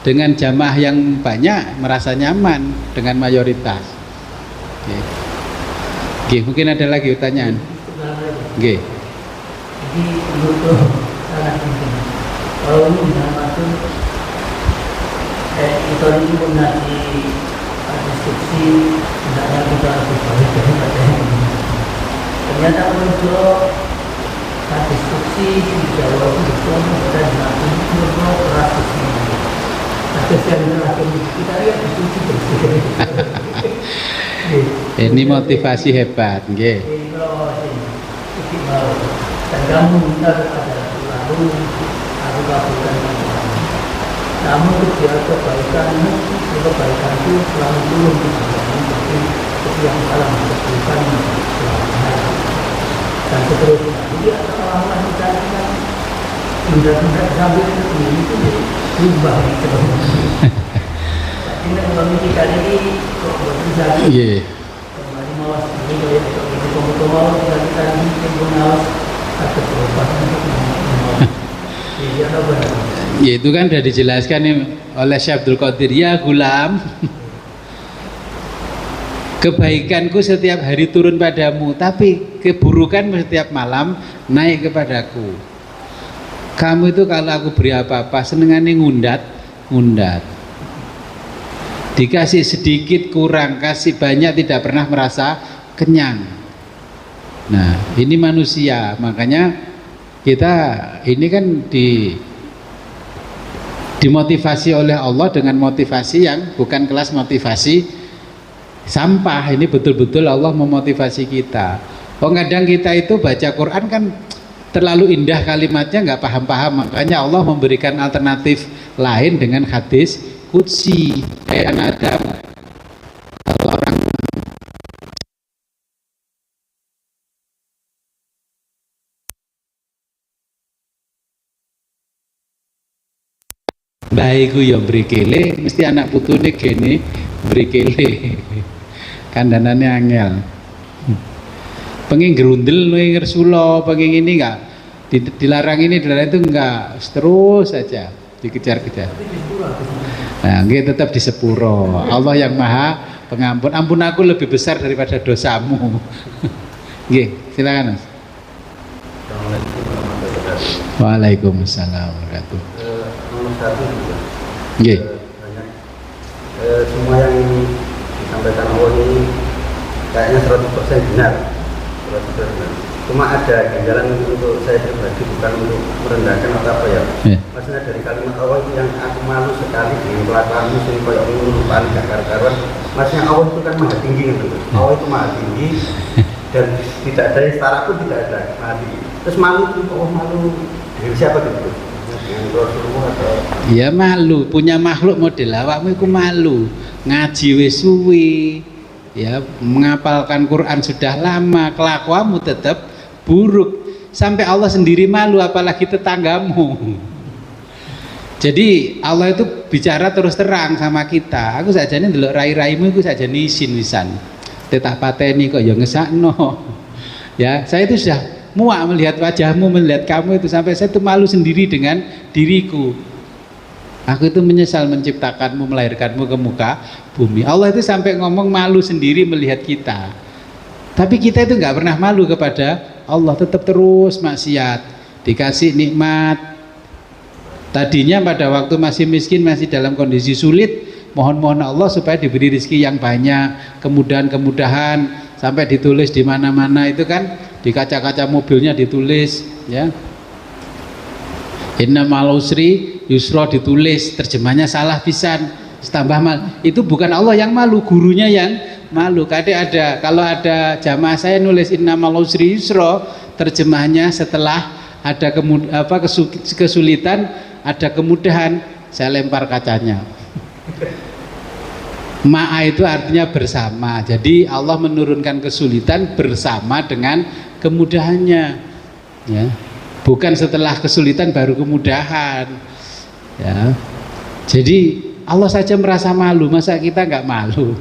dengan jamaah yang banyak, merasa nyaman dengan mayoritas. Oke, mungkin ada lagi pertanyaan. Oke. Jadi menurut sangat penting. Kalau ini bisa masuk, kita ini pernah di diskusi, misalnya kita lebih baik daripada yang ini. Ternyata muncul diskusi motivasi di Jawa itu semua dan nanti semua keras di sini. Ada yang kita lihat itu bersih. Ini motivasi hebat, nggih. Dan kamu minta kepada lalu aku kabulkan namun kebaikanmu itu selalu turun di dalam seperti yang salah melakukan selamanya dan seterusnya. Jadi orang-orang kita kan tunda-tunda sambil itu berubah gitu. Ini kalau kita ini kok bisa kembali mawas ini kalau mawas kita ini mawas atau perubahan untuk ya itu kan sudah dijelaskan nih oleh Syekh Abdul Qadir, ya gulam, kebaikanku setiap hari turun padamu, tapi keburukan setiap malam naik kepadaku. Kamu itu kalau aku beri apa-apa senengannya ngundat. Dikasih sedikit kurang, kasih banyak tidak pernah merasa kenyang. Nah ini manusia, makanya kita ini kan dimotivasi oleh Allah dengan motivasi yang bukan kelas motivasi sampah. Ini betul-betul Allah memotivasi kita. Kadang kita itu baca Quran kan terlalu indah kalimatnya, nggak paham-paham, makanya Allah memberikan alternatif lain dengan hadis qudsi. Kayak ada kalau orang baik ya brikele, mesti anak putune gene brikele. Kandanane angel. Pengen gerundel nuwe ngersula, pengen ini enggak dilarang ini dilarang itu enggak, terus saja dikejar-kejar. Nah, nggih tetap di sepuro. Allah yang Maha Pengampun. Ampun aku lebih besar daripada dosamu. Nggih, silakan Mas. Waalaikumsalam warahmatullahi wabarakatuh. Nggih. Semua yang disampaikan Allah ini kayaknya 100% benar. 100% benar. Cuma ada ganjalan untuk saya pribadi, bukan untuk merendahkan atau apa ya. Maksudnya dari kalimat Allah itu yang aku malu sekali dengan kelakuanmu sing koyo ngono paling gak karuan. Maksudnya Allah itu kan maha tinggi gitu. Allah itu maha tinggi dan tidak ada yang setara pun tidak ada maha tinggi. Terus malu itu Allah malu dengan siapa gitu? Dengan Rasulullah atau? Ya malu, punya makhluk model awakmu iku malu. Ngaji wis suwi. Ya, menghafalkan Quran sudah lama, kelakuanmu tetap buruk. Sampai Allah sendiri malu, apalagi tetanggamu. Jadi Allah itu bicara terus terang sama kita. Aku saja ini ndelok rai-raimu iku saja isin wisan. Tetah pateni kok ya ngesakno. Ya, saya itu sudah muak melihat wajahmu, melihat kamu itu, sampai saya itu malu sendiri dengan diriku. Aku itu menyesal menciptakanmu, melahirkanmu ke muka bumi. Allah itu sampai ngomong malu sendiri melihat kita. Tapi kita itu nggak pernah malu kepada Allah, tetap terus maksiat. Dikasih nikmat. Tadinya pada waktu masih miskin, masih dalam kondisi sulit, mohon-mohon Allah supaya diberi rezeki yang banyak, kemudahan-kemudahan, sampai ditulis di mana-mana itu kan, di kaca-kaca mobilnya ditulis, ya. Inna ma'al usri yusra ditulis, terjemahnya salah pisan, tambah mal. Itu bukan Allah yang malu, gurunya yang malu. Kalau ada jamaah saya nulis inna ma'al usri yusra, terjemahnya setelah ada kesulitan, ada kemudahan, saya lempar kacanya. Ma'a itu artinya bersama. Jadi Allah menurunkan kesulitan bersama dengan kemudahannya, ya. Bukan setelah kesulitan baru kemudahan, ya. Jadi Allah saja merasa malu, masa kita nggak malu?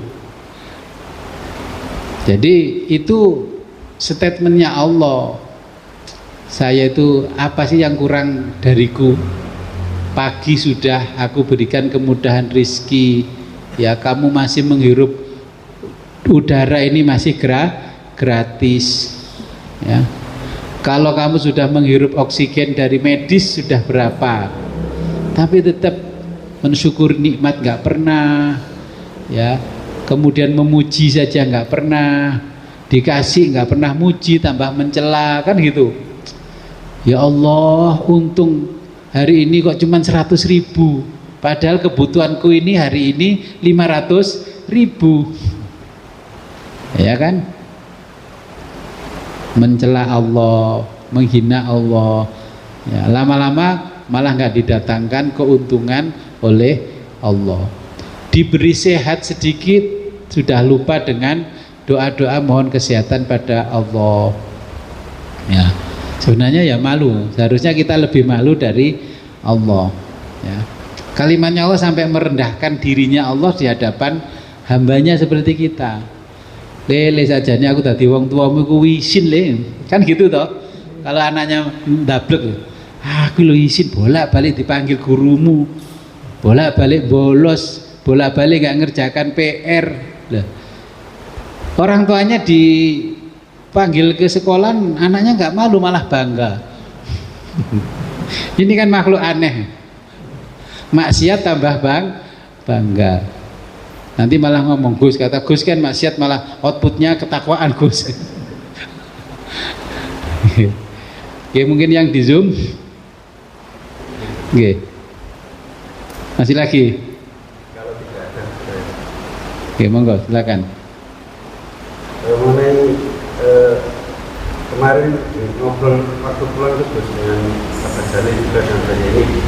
Jadi itu statementnya Allah. Saya itu apa sih yang kurang dariku? Pagi sudah aku berikan kemudahan rizki, ya kamu masih menghirup udara ini masih gratis, ya. Kalau kamu sudah menghirup oksigen dari medis sudah berapa, tapi tetap mensyukur nikmat nggak pernah, ya. Kemudian memuji saja nggak pernah, dikasih nggak pernah muji, tambah mencela, kan gitu. Ya Allah, untung hari ini kok cuma 100.000, padahal kebutuhanku ini hari ini 500.000. Ya kan? Mencela Allah, menghina Allah, ya, lama-lama malah nggak didatangkan keuntungan oleh Allah. Diberi sehat sedikit sudah lupa dengan doa-doa mohon kesehatan pada Allah. Ya, sebenarnya ya malu, seharusnya kita lebih malu dari Allah. Ya. Kalimatnya Allah sampai merendahkan dirinya Allah di hadapan hambanya seperti kita. Lele sajane aku dadi wong tuamu ku isin le. Kan gitu toh. Kalau anaknya ndablek, aku lo isin bolak-balik dipanggil gurumu. Bolak-balik bolos, bolak-balik nggak ngerjakan PR. Lah. Orang tuanya dipanggil ke sekolah, anaknya nggak malu malah bangga. Ini kan makhluk aneh. Maksiat tambah bangga. Nanti malah ngomong, Gus, kata Gus kan maksiat malah outputnya ketakwaan Gus. Oke, mungkin yang di Zoom. Oke. Masih lagi? Kalau tidak ada. Oke, monggo silakan. Mengenai kemarin ngobrol waktu pulang itu Gus dengan Pak Jalil juga dengan saya ini.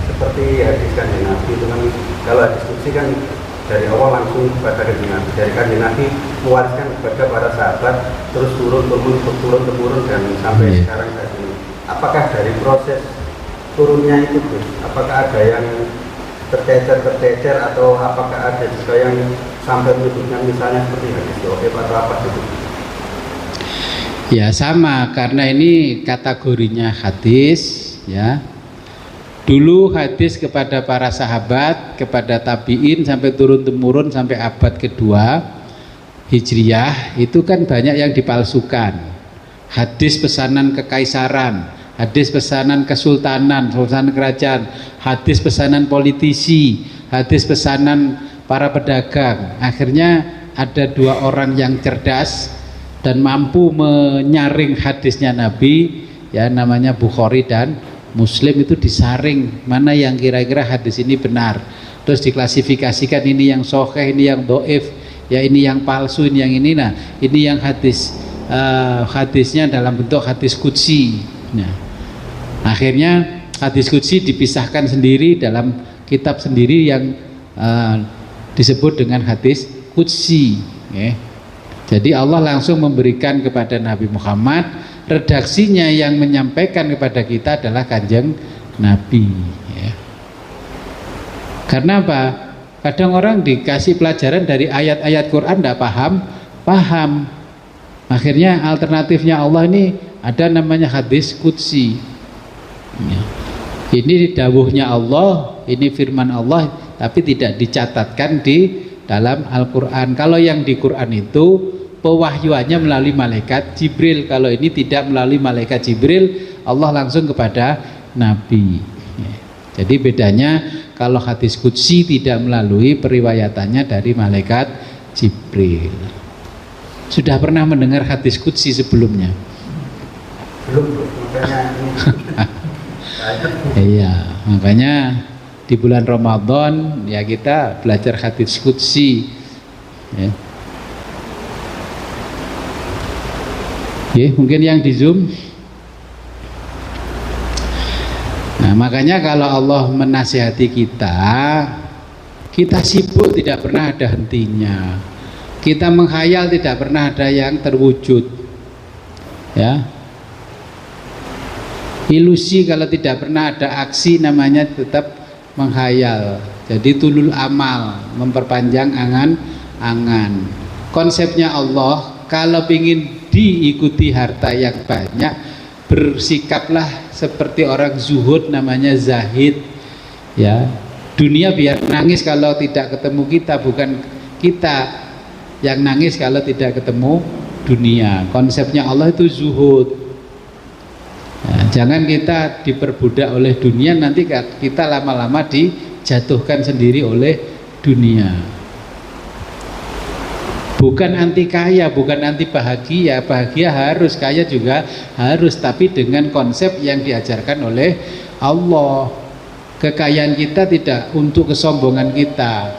Seperti hadis Kanjeng Nabi itu kan, kalau diskusi kan dari awal langsung kepada Kanjeng Nabi, dari Kanjeng Nabi mewariskan kepada para sahabat, terus turun dan sampai sekarang saat ini. Apakah dari proses turunnya itu Gus, apakah ada yang tercecer atau apakah ada juga yang sampai menyebutnya misalnya seperti hadis Doib atau apa gitu? Ya sama, karena ini kategorinya hadis, ya. Dulu hadis kepada para sahabat, kepada tabi'in sampai turun-temurun sampai abad kedua Hijriyah itu kan banyak yang dipalsukan. Hadis pesanan kekaisaran, hadis pesanan kesultanan, pesanan kerajaan, hadis pesanan politisi, hadis pesanan para pedagang. Akhirnya ada dua orang yang cerdas dan mampu menyaring hadisnya Nabi, ya namanya Bukhari dan Muslim, itu disaring mana yang kira-kira hadis ini benar, terus diklasifikasikan ini yang sahih, ini yang dhaif, ya ini yang palsu, ini yang ini. Nah ini yang hadisnya dalam bentuk hadis qudsi. Nah, akhirnya hadis qudsi dipisahkan sendiri dalam kitab sendiri yang disebut dengan hadis qudsi. Jadi Allah langsung memberikan kepada Nabi Muhammad, redaksinya yang menyampaikan kepada kita adalah Kanjeng Nabi, ya. Karena apa? Kadang orang dikasih pelajaran dari ayat-ayat Quran tidak paham. Akhirnya alternatifnya Allah ini ada namanya hadis qudsi, ya. Ini dawuhnya Allah, ini firman Allah, tapi tidak dicatatkan di dalam Al-Quran. Kalau yang di Quran itu pewahyuannya melalui malaikat Jibril. Kalau ini tidak melalui malaikat Jibril, Allah langsung kepada Nabi. Jadi bedanya kalau hadis qudsi tidak melalui periwayatannya dari malaikat Jibril. Sudah pernah mendengar hadis qudsi sebelumnya? Belum, makanya iya, makanya di bulan Ramadan ya kita belajar hadis qudsi, ya. Oke, mungkin yang di Zoom. Nah, makanya kalau Allah menasihati kita sibuk tidak pernah ada hentinya. Kita menghayal tidak pernah ada yang terwujud. Ya. Ilusi kalau tidak pernah ada aksi namanya tetap menghayal. Jadi tulul amal, memperpanjang angan-angan. Konsepnya Allah kalau ingin diikuti harta yang banyak, bersikaplah seperti orang zuhud, namanya zahid, ya. Dunia biar nangis kalau tidak ketemu kita, bukan kita yang nangis kalau tidak ketemu dunia. Konsepnya Allah itu zuhud. Nah, jangan kita diperbudak oleh dunia, nanti kita lama-lama dijatuhkan sendiri oleh dunia. Bukan anti kaya, bukan anti bahagia. Bahagia harus, kaya juga harus, tapi dengan konsep yang diajarkan oleh Allah. Kekayaan kita tidak untuk kesombongan kita.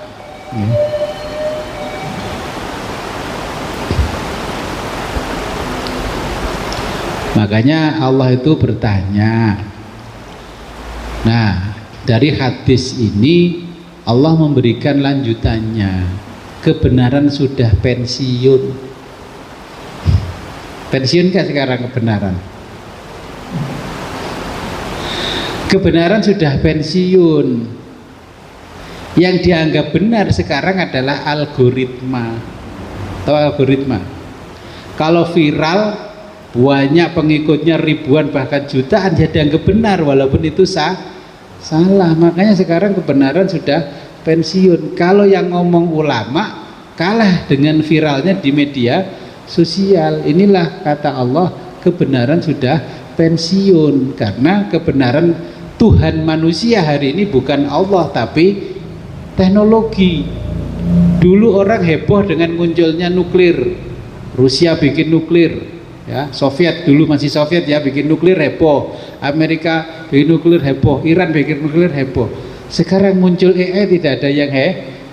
Makanya Allah itu bertanya. Nah, dari hadis ini Allah memberikan lanjutannya. Kebenaran sudah pensiun. Pensiunkah sekarang kebenaran? Kebenaran sudah pensiun. Yang dianggap benar sekarang adalah algoritma. Tahu algoritma? Kalau viral, banyak pengikutnya ribuan bahkan jutaan, ya dianggap benar walaupun itu salah. Makanya sekarang kebenaran sudah pensiun. Kalau yang ngomong ulama kalah dengan viralnya di media sosial. Inilah kata Allah, kebenaran sudah pensiun, karena kebenaran Tuhan manusia hari ini bukan Allah tapi teknologi. Dulu orang heboh dengan munculnya nuklir. Rusia bikin nuklir, ya, Soviet dulu masih Soviet ya, bikin nuklir heboh, Amerika bikin nuklir heboh, Iran bikin nuklir heboh. Sekarang muncul AI tidak ada yang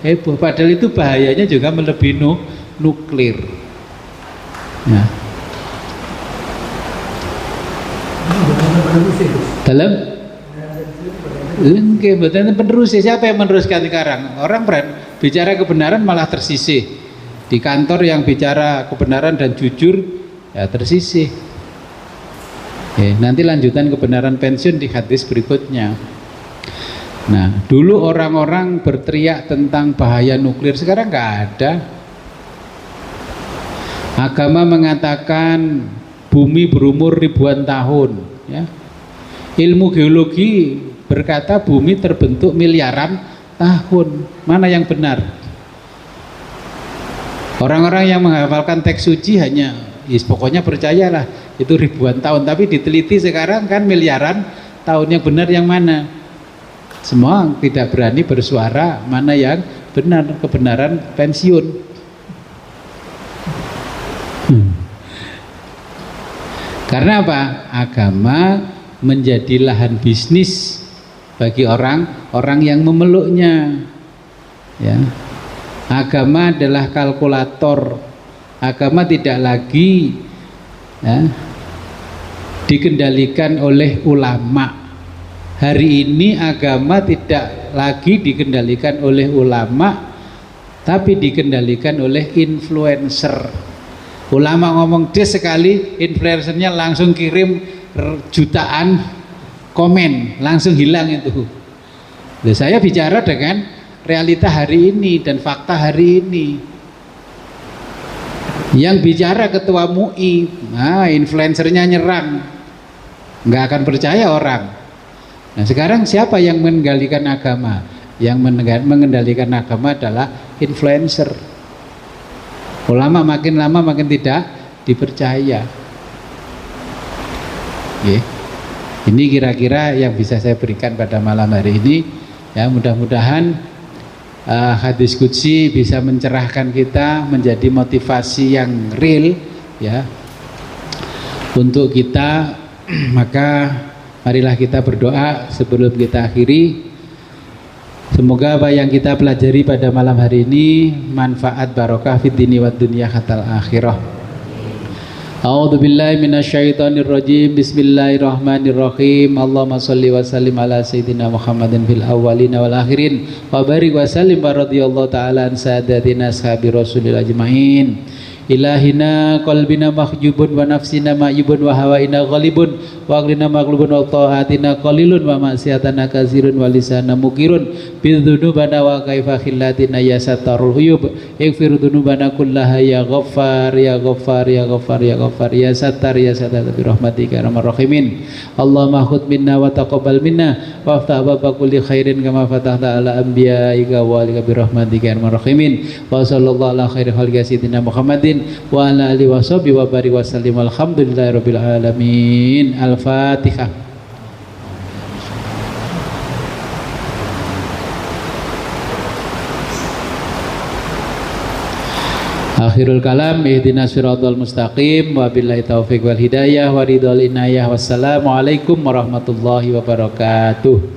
heboh, padahal itu bahayanya juga melebihi nuklir. Ya. Dalam betul penerus, siapa yang meneruskan sekarang? Orang bicara kebenaran malah tersisih. Di kantor yang bicara kebenaran dan jujur ya tersisih. Nanti lanjutan kebenaran pensiun di hadis berikutnya. Nah, dulu orang-orang berteriak tentang bahaya nuklir, sekarang nggak ada. Agama mengatakan bumi berumur ribuan tahun, ya. Ilmu geologi berkata bumi terbentuk miliaran tahun. Mana yang benar? Orang-orang yang menghafalkan teks suci hanya pokoknya percayalah itu ribuan tahun, tapi diteliti sekarang kan miliaran tahun. Yang benar yang mana? Semua tidak berani bersuara mana yang benar. Kebenaran pensiun. Karena apa? Agama menjadi lahan bisnis bagi orang-orang yang memeluknya, ya. Agama adalah kalkulator. Agama tidak lagi, ya, dikendalikan oleh ulama. Hari ini agama tidak lagi dikendalikan oleh ulama, tapi dikendalikan oleh influencer. Ulama ngomong des sekali, influencernya langsung kirim jutaan komen, langsung hilang itu. Nah, saya bicara dengan realita hari ini dan fakta hari ini. Yang bicara ketua MUI, nah influencernya nyerang, nggak akan percaya orang. Nah, sekarang siapa yang mengendalikan agama? Yang mengendalikan agama adalah influencer. Ulama makin lama makin tidak dipercaya. Ini kira-kira yang bisa saya berikan pada malam hari ini. Ya, mudah-mudahan hadis qudsi bisa mencerahkan kita, menjadi motivasi yang real, ya, untuk kita. Maka marilah kita berdoa sebelum kita akhiri. Semoga apa yang kita pelajari pada malam hari ini manfaat barokah fid dini wad dunya hatal akhirah. A'udzu billahi minasyaitonir rajim. Bismillahirrahmanirrahim. Allahumma shalli wa sallim ala sayyidina Muhammadin fil awwalin wal akhirin wa barik wa sallim wa radhiyallahu ta'ala an sadatina ashabi rasulil ajmain. Ilahina qalbina mahjubun wa nafsina ma'yubun wa hawaina ghalibun wa aqlina maghlubun wa ta'atina qalilun wa ma'siyatana kasirun wa lisana mukirun bidhunubana wa kaifa khillatina ya satarul huyub ighfir dhunubana kullaha ya ghaffar ya ghaffar ya ghaffar ya ghaffar ya satar bi rahmatika arhamar rahimin. Allahumma khudh minna wa taqabbal minna wa aftah baba kulli khairin kama fatahta ala anbiya'ika wa alika bi rahmatika arhamar rahimin. Wa sallallahu ala khairi khalqi sayyidina Muhammadin wa ala alihi wa sahbihi wa barik wa sallim. Alhamdulillahirabbil alamin. Al-Fatihah. Akhirul kalam, ihdinas siratal mustaqim, wabillahi taufiq wal hidayah, waridul inayah, wassalamualaikum warahmatullahi wabarakatuh.